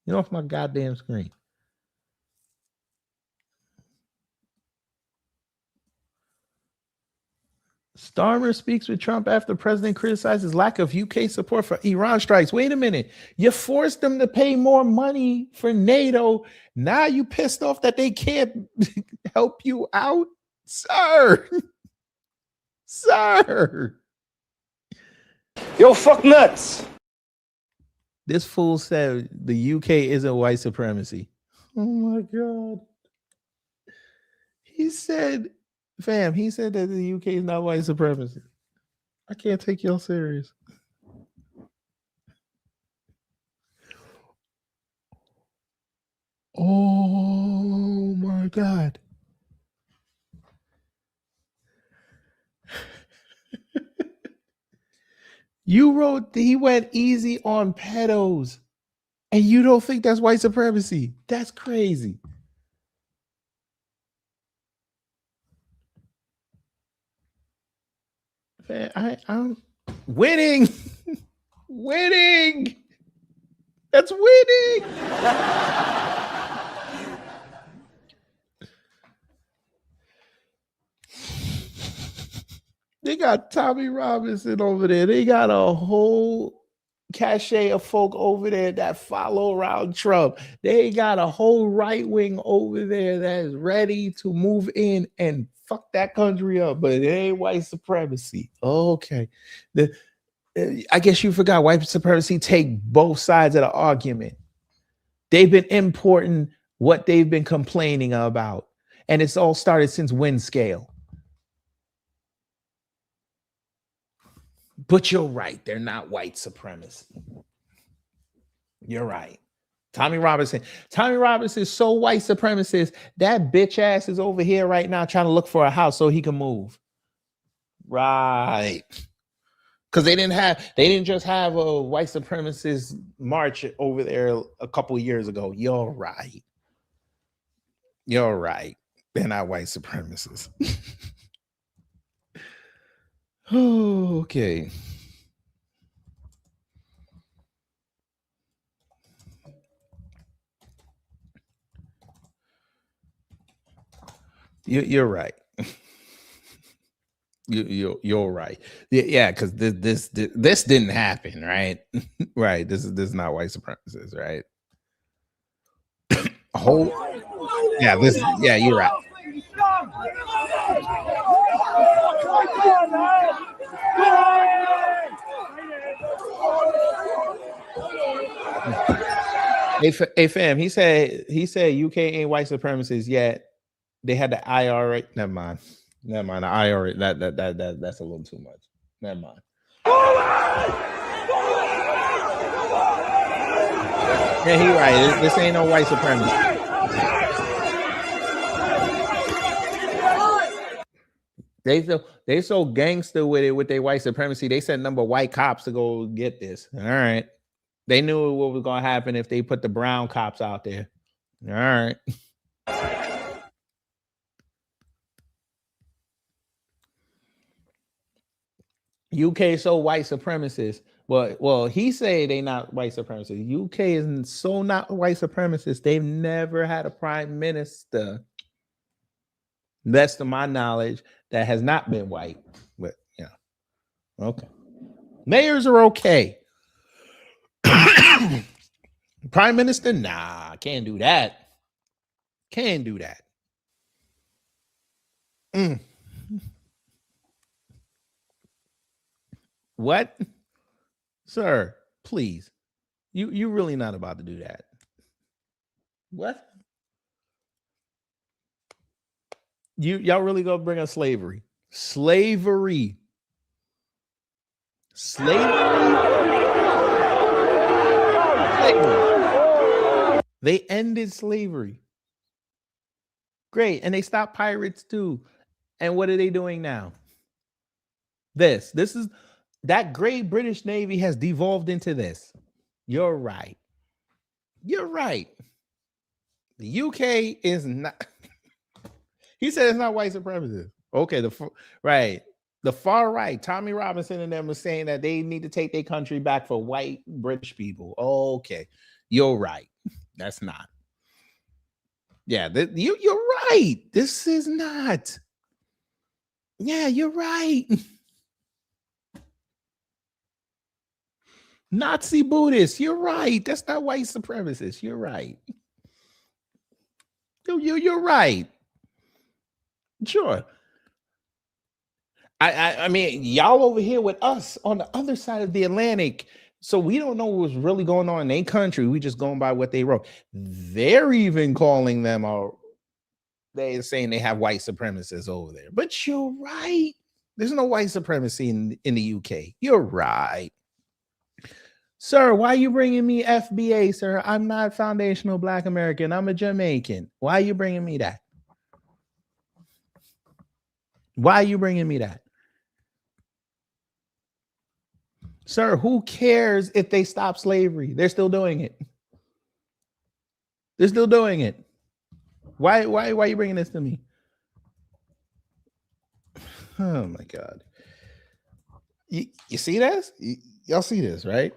Get off my goddamn screen. Starmer speaks with Trump after president criticizes lack of UK support for Iran strikes. Wait a minute. You forced them to pay more money for NATO. Now you pissed off that they can't help you out? Sir. Sir. Yo, fuck nuts. This fool said the UK isn't white supremacy. Oh my God. He said, fam, he said that the UK is not white supremacy. I can't take y'all serious. Oh my God. You wrote he went easy on pedos, and you don't think that's white supremacy? That's crazy. I'm winning. Winning. That's winning. They got Tommy Robinson over there. They got a whole cachet of folk over there that follow around Trump. They got a whole right wing over there that is ready to move in and fuck that country up, but it ain't white supremacy. Okay. I guess you forgot white supremacy take both sides of the argument. They've been importing what they've been complaining about, and it's all started since wind scale. But you're right. They're not white supremacy. You're right. Tommy Robinson is so white supremacist. That bitch ass is over here right now trying to look for a house so he can move. Right. Because they didn't just have a white supremacist march over there a couple of years ago. You're right. You're right. They're not white supremacists. Okay. You're right. You're right. Yeah, because this didn't happen, right? Right. This is not white supremacists, right? Yeah, you're right. Hey fam, he said UK ain't white supremacists yet. They had the IRA. Never mind. Never mind. I already that's a little too much. Never mind. Yeah, he right. This ain't no white supremacy. They so gangster with it with their white supremacy. They sent number white cops to go get this. All right. They knew what was gonna happen if they put the brown cops out there. All right. UK so white supremacist. Well, he say they not white supremacists. UK is so not white supremacists. They've never had a prime minister, that's to my knowledge, that has not been white. But yeah, okay. Mayors are okay. Prime minister, nah, can't do that. Can't do that. What? Sir, please. You really not about to do that. What? Y'all really gonna bring us slavery? Slavery. They ended slavery. Great. And they stopped pirates too. And what are they doing now? This is that great British Navy has devolved into this. You're right. You're right. The UK is not. He said it's not white supremacist. Okay, right. The far right, Tommy Robinson and them are saying that they need to take their country back for white British people. Okay, you're right. That's not. Yeah, you're right. This is not. Yeah, you're right. Nazi Buddhists, you're right. That's not white supremacists. You're right. You're right. Sure. I mean, y'all over here with us on the other side of the Atlantic, so we don't know what's really going on in their country. We just going by what they wrote. They're even calling them, they're saying they have white supremacists over there. But you're right. There's no white supremacy in the UK. You're right. Sir, why are you bringing me FBA, sir? I'm not foundational Black American. I'm a Jamaican. Why are you bringing me that? Why are you bringing me that? Sir, who cares if they stop slavery? They're still doing it. They're still doing it. Why are you bringing this to me? Oh my God. You see this? Y'all see this, right?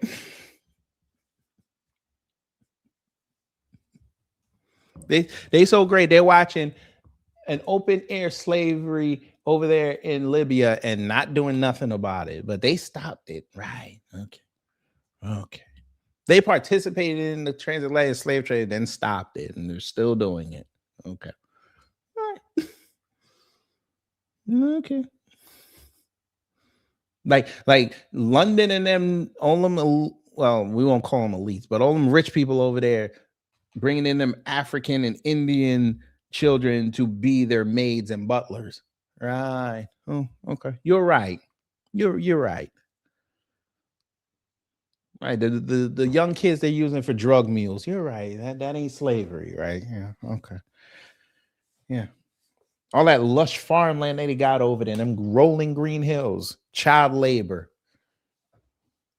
They so great. They're watching an open air slavery over there in Libya and not doing nothing about it, but they stopped it. Right. Okay. They participated in the transatlantic slave trade, then stopped it, and they're still doing it. Okay. All right. Okay. Like London and them, all them, well, we won't call them elites, but all them rich people over there bringing in them African and Indian children to be their maids and butlers. Right. Oh, okay. You're right. You're right. Right. The young kids they're using for drug mules. You're right. That ain't slavery, right? Yeah. Okay. Yeah. All that lush farmland they got over there, them rolling green hills, child labor,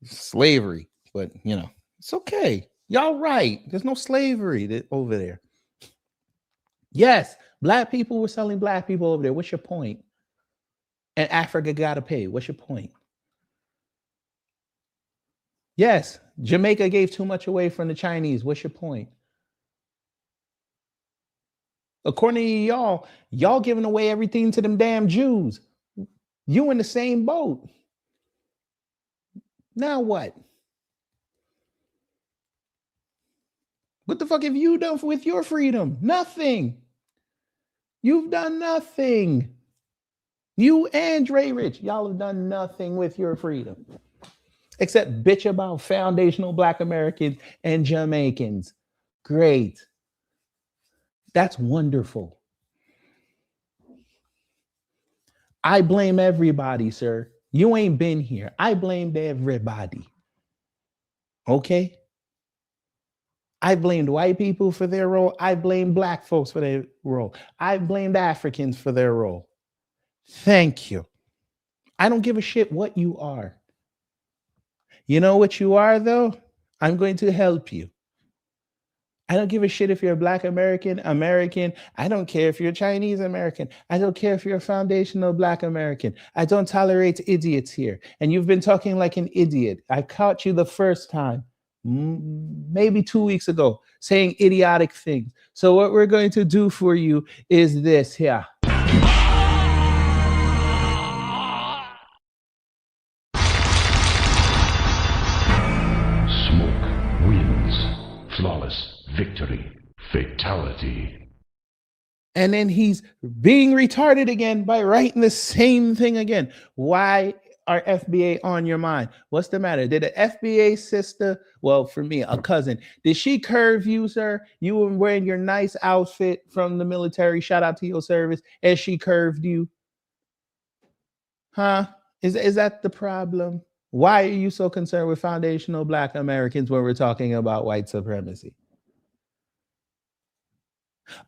slavery. But it's okay. Y'all right. There's no slavery over there. Yes, Black people were selling Black people over there. What's your point? And Africa got to pay. What's your point? Yes, Jamaica gave too much away from the Chinese. What's your point? According to y'all giving away everything to them damn Jews. You in the same boat. Now what? What the fuck have you done with your freedom? Nothing. You've done nothing. You and Dre Rich, y'all have done nothing with your freedom. Except bitch about foundational Black Americans and Jamaicans. Great. That's wonderful. I blame everybody, sir. You ain't been here. I blamed everybody. Okay? I blamed white people for their role. I blamed black folks for their role. I blamed Africans for their role. Thank you. I don't give a shit what you are. You know what you are, though? I'm going to help you. I don't give a shit if you're a Black American. I don't care if you're Chinese American. I don't care if you're a foundational Black American. I don't tolerate idiots here. And you've been talking like an idiot. I caught you the first time, maybe 2 weeks ago, saying idiotic things. So what we're going to do for you is this here. Smoke wins. Flawless victory. Fatality. And then he's being retarded again by writing the same thing again. Why are FBA on your mind? What's the matter? Did an FBA sister, well, for me, a cousin, did she curve you, sir? You were wearing your nice outfit from the military. Shout out to your service. And she curved you. Huh? Is that the problem? Why are you so concerned with foundational Black Americans when we're talking about white supremacy?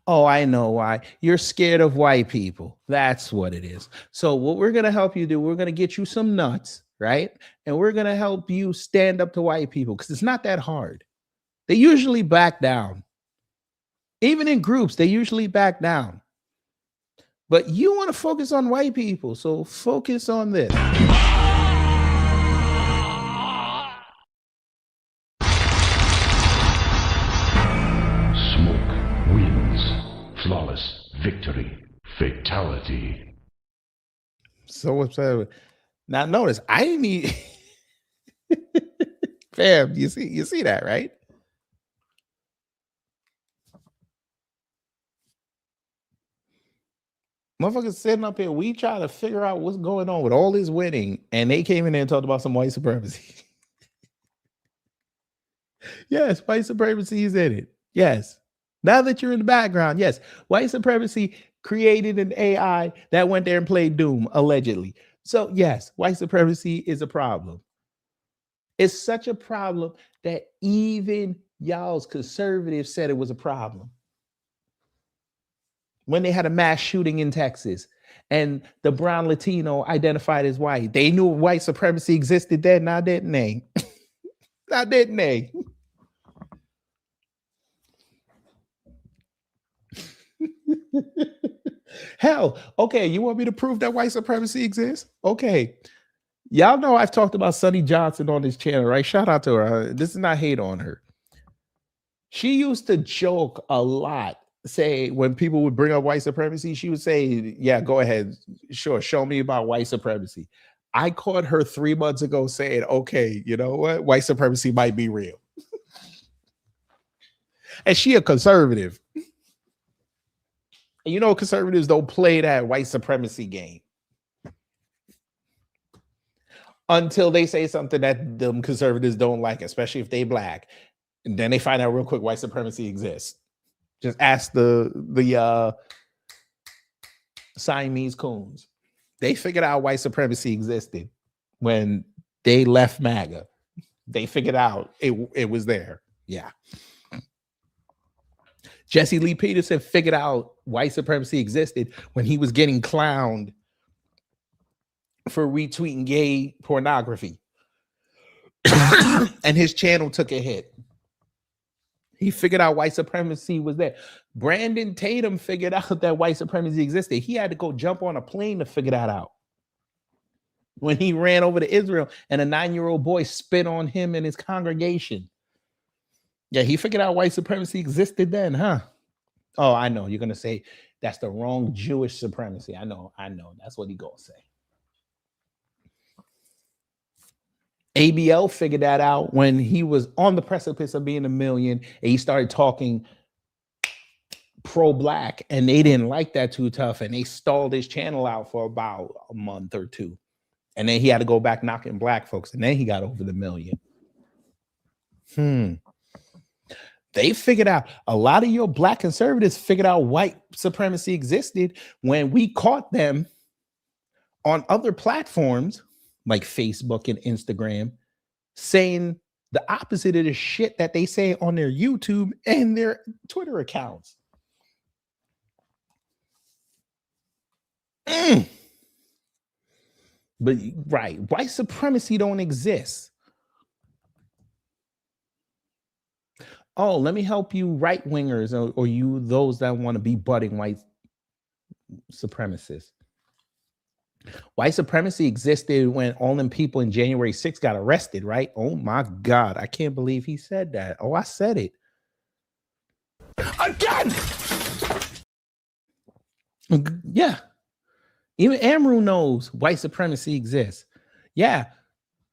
Oh, I know why. You're scared of white people. That's what it is. So what we're going to help you do, we're going to get you some nuts, right? And we're going to help you stand up to white people because it's not that hard. They usually back down. Even in groups, they usually back down. But you want to focus on white people, so focus on this. Flawless victory. Fatality. So what's that? Now notice I didn't need fam, you see that, right? Motherfuckers sitting up here, we try to figure out what's going on with all this winning, and they came in there and talked about some white supremacy. Yes, white supremacy is in it. Yes. Now that you're in the background, yes, white supremacy created an AI that went there and played Doom, allegedly. So yes, white supremacy is a problem. It's such a problem that even y'all's conservatives said it was a problem. When they had a mass shooting in Texas and the brown Latino identified as white, they knew white supremacy existed then, now didn't they? Now didn't they? Hell, okay, you want me to prove that white supremacy exists? Okay. Y'all know I've talked about Sonny Johnson on this channel, right? Shout out to her. This is not hate on her. She used to joke a lot, say when people would bring up white supremacy, she would say, yeah, go ahead. Sure, show me about white supremacy. I caught her 3 months ago saying, okay, you know what? White supremacy might be real. And she a conservative. And you know, conservatives don't play that white supremacy game until they say something that them conservatives don't like, especially if they Black. And then they find out real quick white supremacy exists. Just ask the Siamese coons. They figured out white supremacy existed when they left MAGA. They figured out it was there. Yeah. Jesse Lee Peterson figured out white supremacy existed when he was getting clowned for retweeting gay pornography. And his channel took a hit. He figured out white supremacy was there. Brandon Tatum figured out that white supremacy existed. He had to go jump on a plane to figure that out. When he ran over to Israel and a 9-year-old boy spit on him and his congregation. Yeah, he figured out white supremacy existed then, huh? Oh, I know. You're going to say that's the wrong Jewish supremacy. I know. That's what he's going to say. ABL figured that out when he was on the precipice of being a million and he started talking pro-Black and they didn't like that too tough and they stalled his channel out for about a month or two. And then he had to go back knocking Black folks and then he got over the million. They figured out, a lot of your Black conservatives figured out white supremacy existed when we caught them on other platforms like Facebook and Instagram saying the opposite of the shit that they say on their YouTube and their Twitter accounts. But right, white supremacy don't exist. Oh, let me help you right wingers or you those that want to be budding white supremacists. White supremacy existed when all them people in January 6th got arrested, right? Oh my God, I can't believe he said that. Oh, I said it. Again! Yeah. Even Amru knows white supremacy exists. Yeah.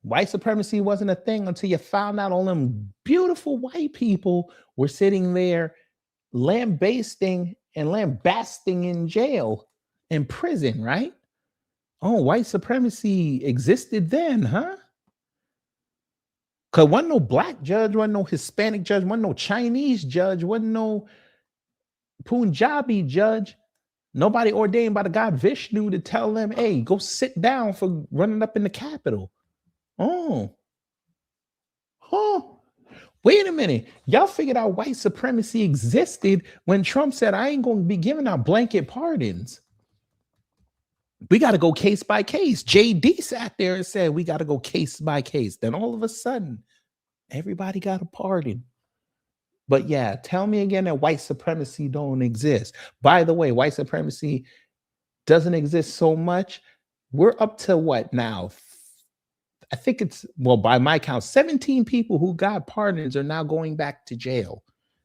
White supremacy wasn't a thing until you found out all them beautiful white people were sitting there lambasting and lambasting in jail, in prison, right? Oh, white supremacy existed then, huh? Because wasn't no black judge, wasn't no Hispanic judge, wasn't no Chinese judge, wasn't no Punjabi judge. Nobody ordained by the god Vishnu to tell them, hey, go sit down for running up in the Capitol. Oh. Huh. Wait a minute. Y'all figured out white supremacy existed when Trump said, I ain't going to be giving out blanket pardons. We got to go case by case. JD sat there and said, we got to go case by case. Then all of a sudden, everybody got a pardon. But yeah, tell me again that white supremacy don't exist. By the way, white supremacy doesn't exist so much. We're up to what now? I think it's, well, by my count, 17 people who got pardons are now going back to jail,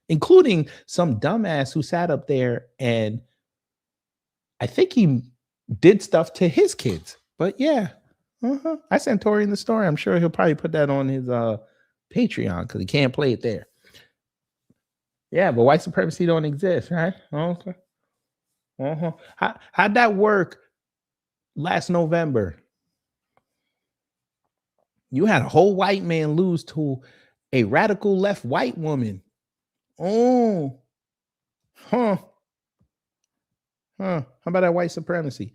including some dumbass who sat up there and I think he did stuff to his kids. But yeah, I sent Tori in the story. I'm sure he'll probably put that on his Patreon because he can't play it there. Yeah, but white supremacy don't exist, right? Okay. How'd that work last November? You had a whole white man lose to a radical left white woman. Oh. Huh. How about that white supremacy?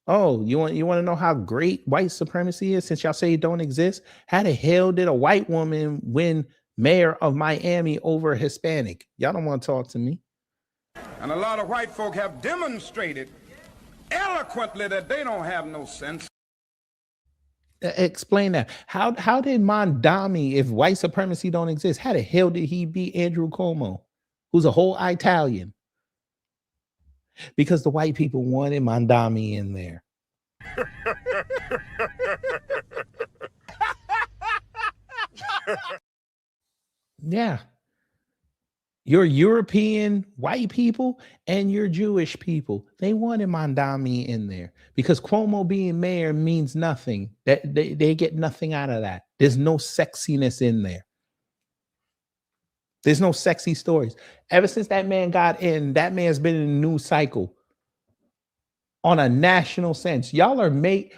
Oh, you want to know how great white supremacy is since y'all say it don't exist? How the hell did a white woman win mayor of Miami over a Hispanic? Y'all don't want to talk to me. And a lot of white folk have demonstrated eloquently that they don't have no sense. Explain that. How did Mondami, if white supremacy don't exist, how the hell did he beat Andrew Cuomo, who's a whole Italian? Because the white people wanted Mondami in there. Yeah. Your European white people and your Jewish people, they wanted Mondami in there because Cuomo being mayor means nothing. That they get nothing out of that. There's no sexiness in there. There's no sexy stories. Ever since that man got in, that man's been in a news cycle on a national sense. Y'all are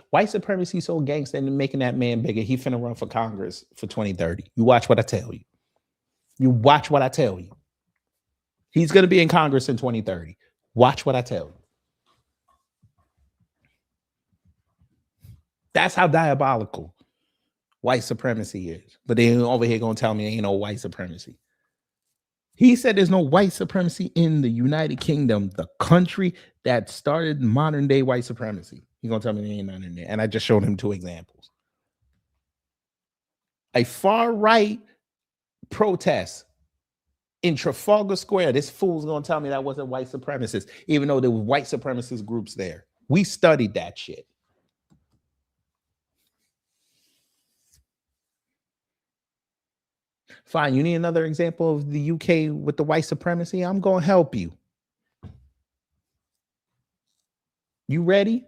white supremacy so gangster and making that man bigger. He finna run for Congress for 2030. You watch what I tell you. You watch what I tell you. He's going to be in Congress in 2030. Watch what I tell you. That's how diabolical white supremacy is. But they over here going to tell me ain't no white supremacy. He said there's no white supremacy in the United Kingdom, the country that started modern day white supremacy. He's going to tell me there ain't none in there. And I just showed him 2 examples. A far right protest in Trafalgar Square, this fool's gonna tell me that wasn't white supremacists, even though there were white supremacist groups there. We studied that shit. Fine, you need another example of the UK with the white supremacy? I'm gonna help you. You ready?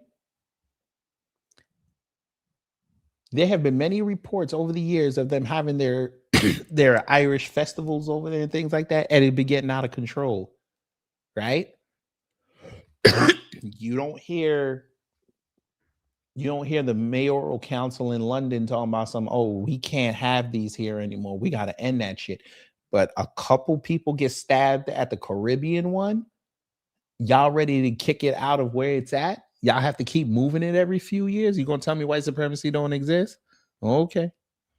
There have been many reports over the years of them having their Irish festivals over there and things like that, and it'd be getting out of control, right? You don't hear the mayoral council in London talking about we can't have these here anymore. We got to end that shit. But a couple people get stabbed at the Caribbean one. Y'all ready to kick it out of where it's at? Y'all have to keep moving it every few years. You gonna tell me white supremacy don't exist? Okay.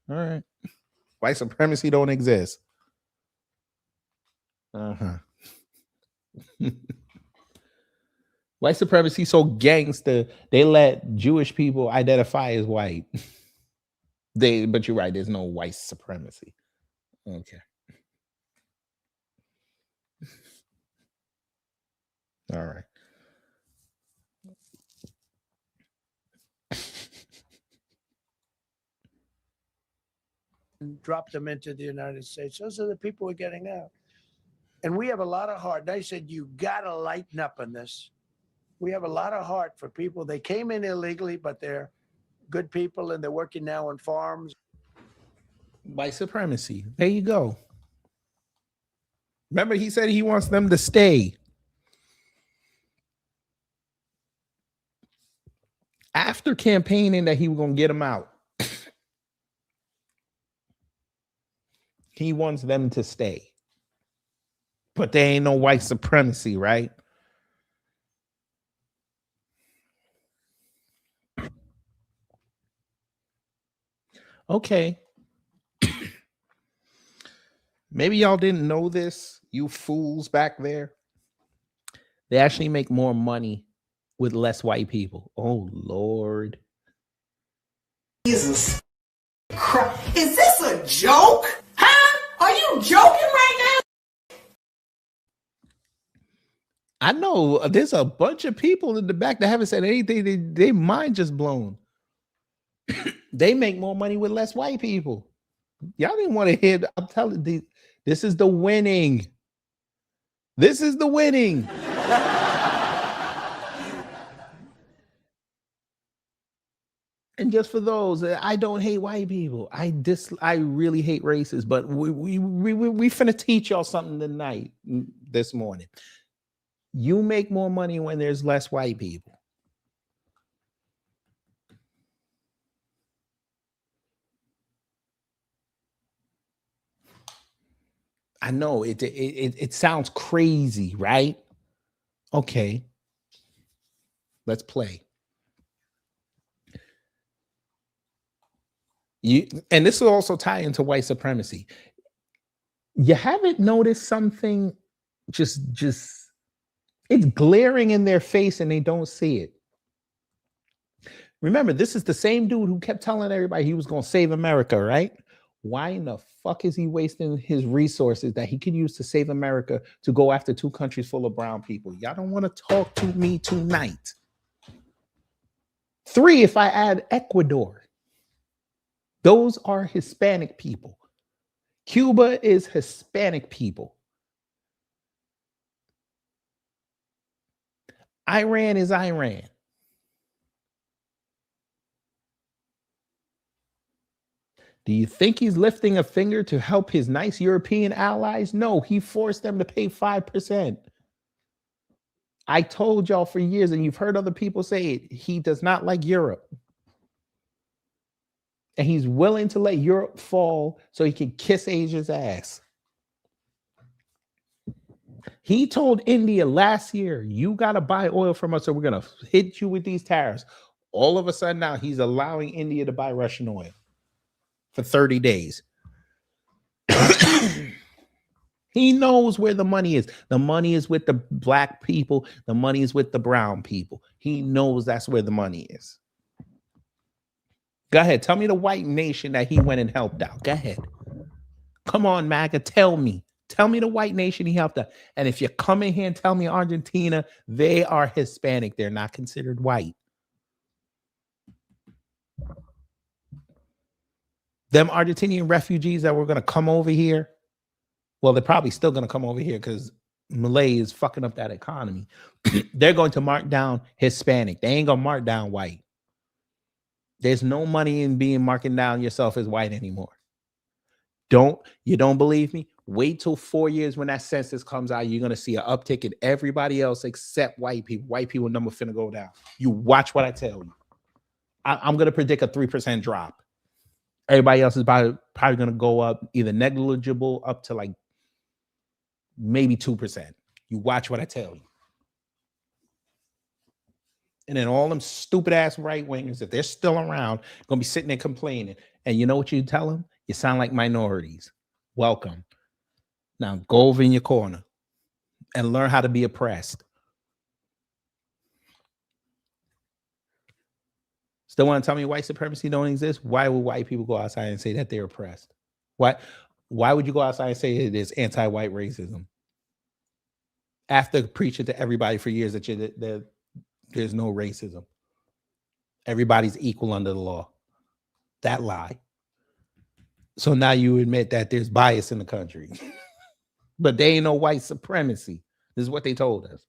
All right. White supremacy don't exist. Uh-huh. White supremacy so gangster, they let Jewish people identify as white. But you're right, there's no white supremacy. Okay. All right. Drop them into the United States. Those are the people we're getting out. And we have a lot of heart. They said, you got to lighten up on this. We have a lot of heart for people. They came in illegally, but they're good people and they're working now on farms. White supremacy. There you go. Remember, he said he wants them to stay. After campaigning that he was going to get them out, he wants them to stay. But there ain't no white supremacy, right? Okay. Maybe y'all didn't know this, you fools back there. They actually make more money with less white people. Oh, Lord. Jesus Christ. Is this a joke? Huh? Are you joking right now? I know there's a bunch of people in the back that haven't said anything. They mind just blown. They make more money with less white people. Y'all didn't want to hear. I'm telling you, this is the winning. This is the winning. And just for those, I don't hate white people. I really hate racists. But we finna teach y'all something tonight, this morning. You make more money when there's less white people. I know it sounds crazy, right? Okay. Let's play. And this will also tie into white supremacy. You haven't noticed something just it's glaring in their face and they don't see it. Remember, this is the same dude who kept telling everybody he was going to save America, right? Why in the fuck is he wasting his resources that he could use to save America to go after 2 countries full of brown people? Y'all don't want to talk to me tonight. 3, if I add Ecuador. Those are Hispanic people. Cuba is Hispanic people. Iran is Iran. Do you think he's lifting a finger to help his nice European allies? No, he forced them to pay 5%. I told y'all for years, and you've heard other people say it, he does not like Europe. And he's willing to let Europe fall so he can kiss Asia's ass. He told India last year, you got to buy oil from us or we're going to hit you with these tariffs. All of a sudden now he's allowing India to buy Russian oil for 30 days. He knows where the money is. The money is with the black people. The money is with the brown people. He knows that's where the money is. Go ahead. Tell me the white nation that he went and helped out. Go ahead. Come on, MAGA. Tell me. Tell me the white nation he helped out. And if you come in here and tell me Argentina, they are Hispanic. They're not considered white. Them Argentinian refugees that were going to come over here, well, they're probably still going to come over here because Malay is fucking up that economy. They're going to mark down Hispanic. They ain't going to mark down white. There's no money in being marking down yourself as white anymore. You don't believe me? Wait till 4 years when that census comes out. You're going to see an uptick in everybody else except white people. White people number finna go down. You watch what I tell you. I'm going to predict a 3% drop. Everybody else is probably going to go up either negligible up to like maybe 2%. You watch what I tell you. And then all them stupid ass right wingers, if they're still around, gonna be sitting there complaining. And you know what you tell them? You sound like minorities. Welcome. Now go over in your corner and learn how to be oppressed. Still want to tell me white supremacy don't exist? Why would white people go outside and say that they're oppressed? Why would you go outside and say it is anti-white racism? After preaching to everybody for years that there's no racism. Everybody's equal under the law. That lie. So now you admit that there's bias in the country. But there ain't no white supremacy. This is what they told us.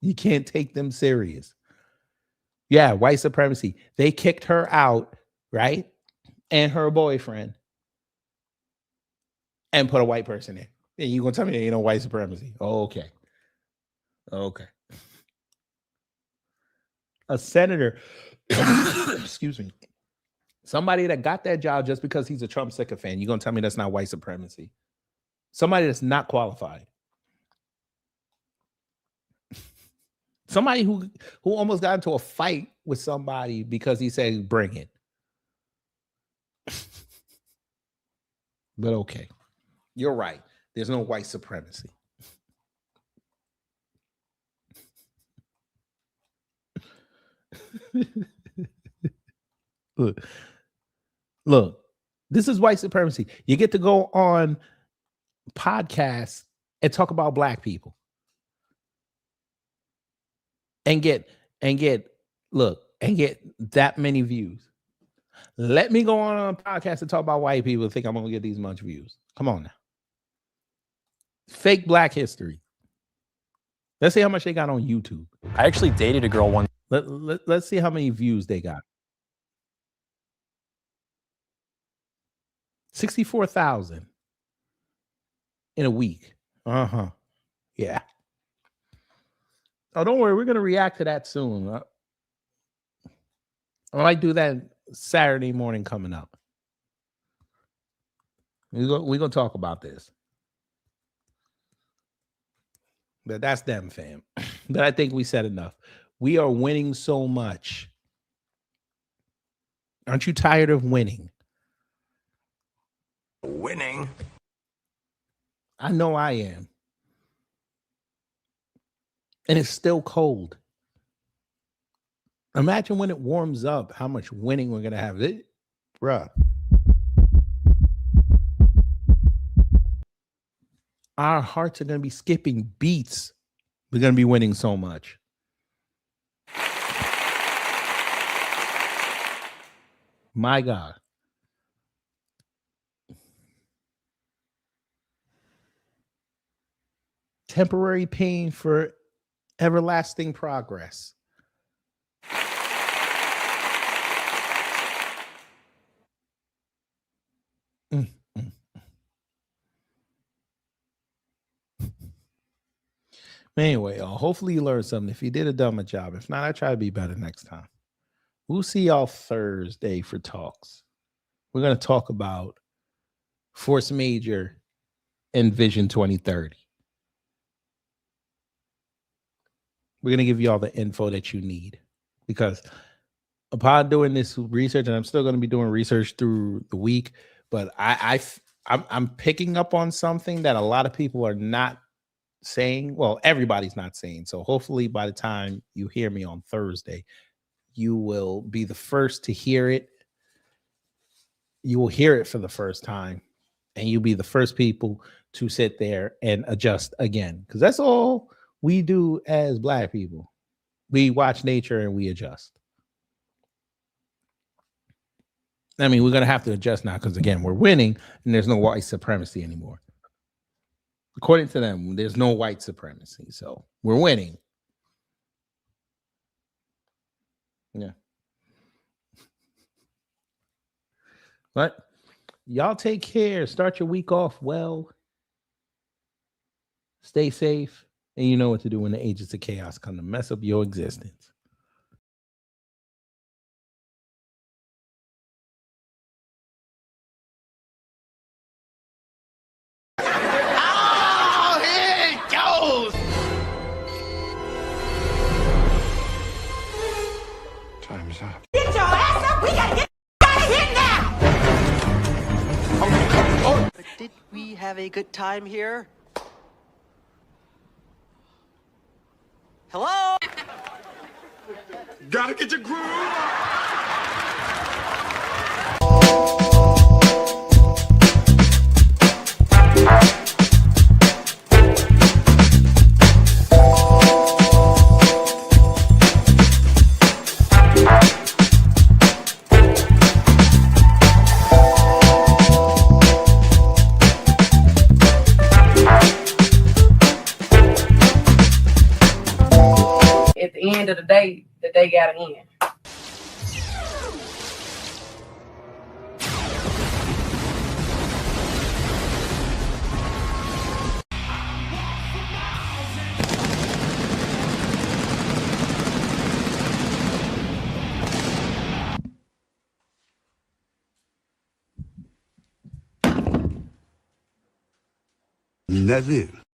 You can't take them serious. Yeah, white supremacy. They kicked her out, right? And her boyfriend. And put a white person in. And you gonna tell me there ain't no white supremacy? Okay. Okay. A senator, excuse me, somebody that got that job just because he's a Trump sycophant. You gonna tell me that's not white supremacy? Somebody that's not qualified. Somebody who almost got into a fight with somebody because he said, bring it. But okay. You're right. There's no white supremacy. Look, this is white supremacy. You get to go on podcasts and talk about black people. And get that many views. Let me go on a podcast and talk about white people and think I'm gonna get these much views. Come on now. Fake black history. Let's see how much they got on YouTube. I actually dated a girl once. Let's see how many views they got. 64,000 in a week. Yeah. Oh, don't worry. We're going to react to that soon. I might do that Saturday morning coming up. We're going to talk about this. But that's them, fam. But I think we said enough. We are winning so much. Aren't you tired of winning? Winning? I know I am. And it's still cold. Imagine when it warms up, how much winning we're going to have. Bruh. Our hearts are going to be skipping beats. We're going to be winning so much. My God. Temporary pain for everlasting progress. Anyway, hopefully you learned something. If you did a dumb job, if not, I try to be better next time. We'll see y'all Thursday for talks. We're going to talk about Force Major and Vision 2030. We're going to give you all the info that you need, because upon doing this research, and I'm still going to be doing research through the week, but I'm picking up on something that a lot of people are not saying. Well, everybody's not saying. So hopefully by the time you hear me on Thursday, you will be the first to hear it. You will hear it for the first time, and you'll be the first people to sit there and adjust again, because that's all we do as Black people. We watch nature and we adjust. I mean, we're going to have to adjust now because, again, we're winning and there's no white supremacy anymore. According to them, there's no white supremacy. So we're winning. Yeah. But y'all take care. Start your week off well. Stay safe. And you know what to do when the agents of chaos come to mess up your existence. Oh, here it goes! ass up. Get your ass up! We gotta get out of here now! But did we have a good time here? Hello? Gotta get your groove on. At the end of the day gotta end. That's it.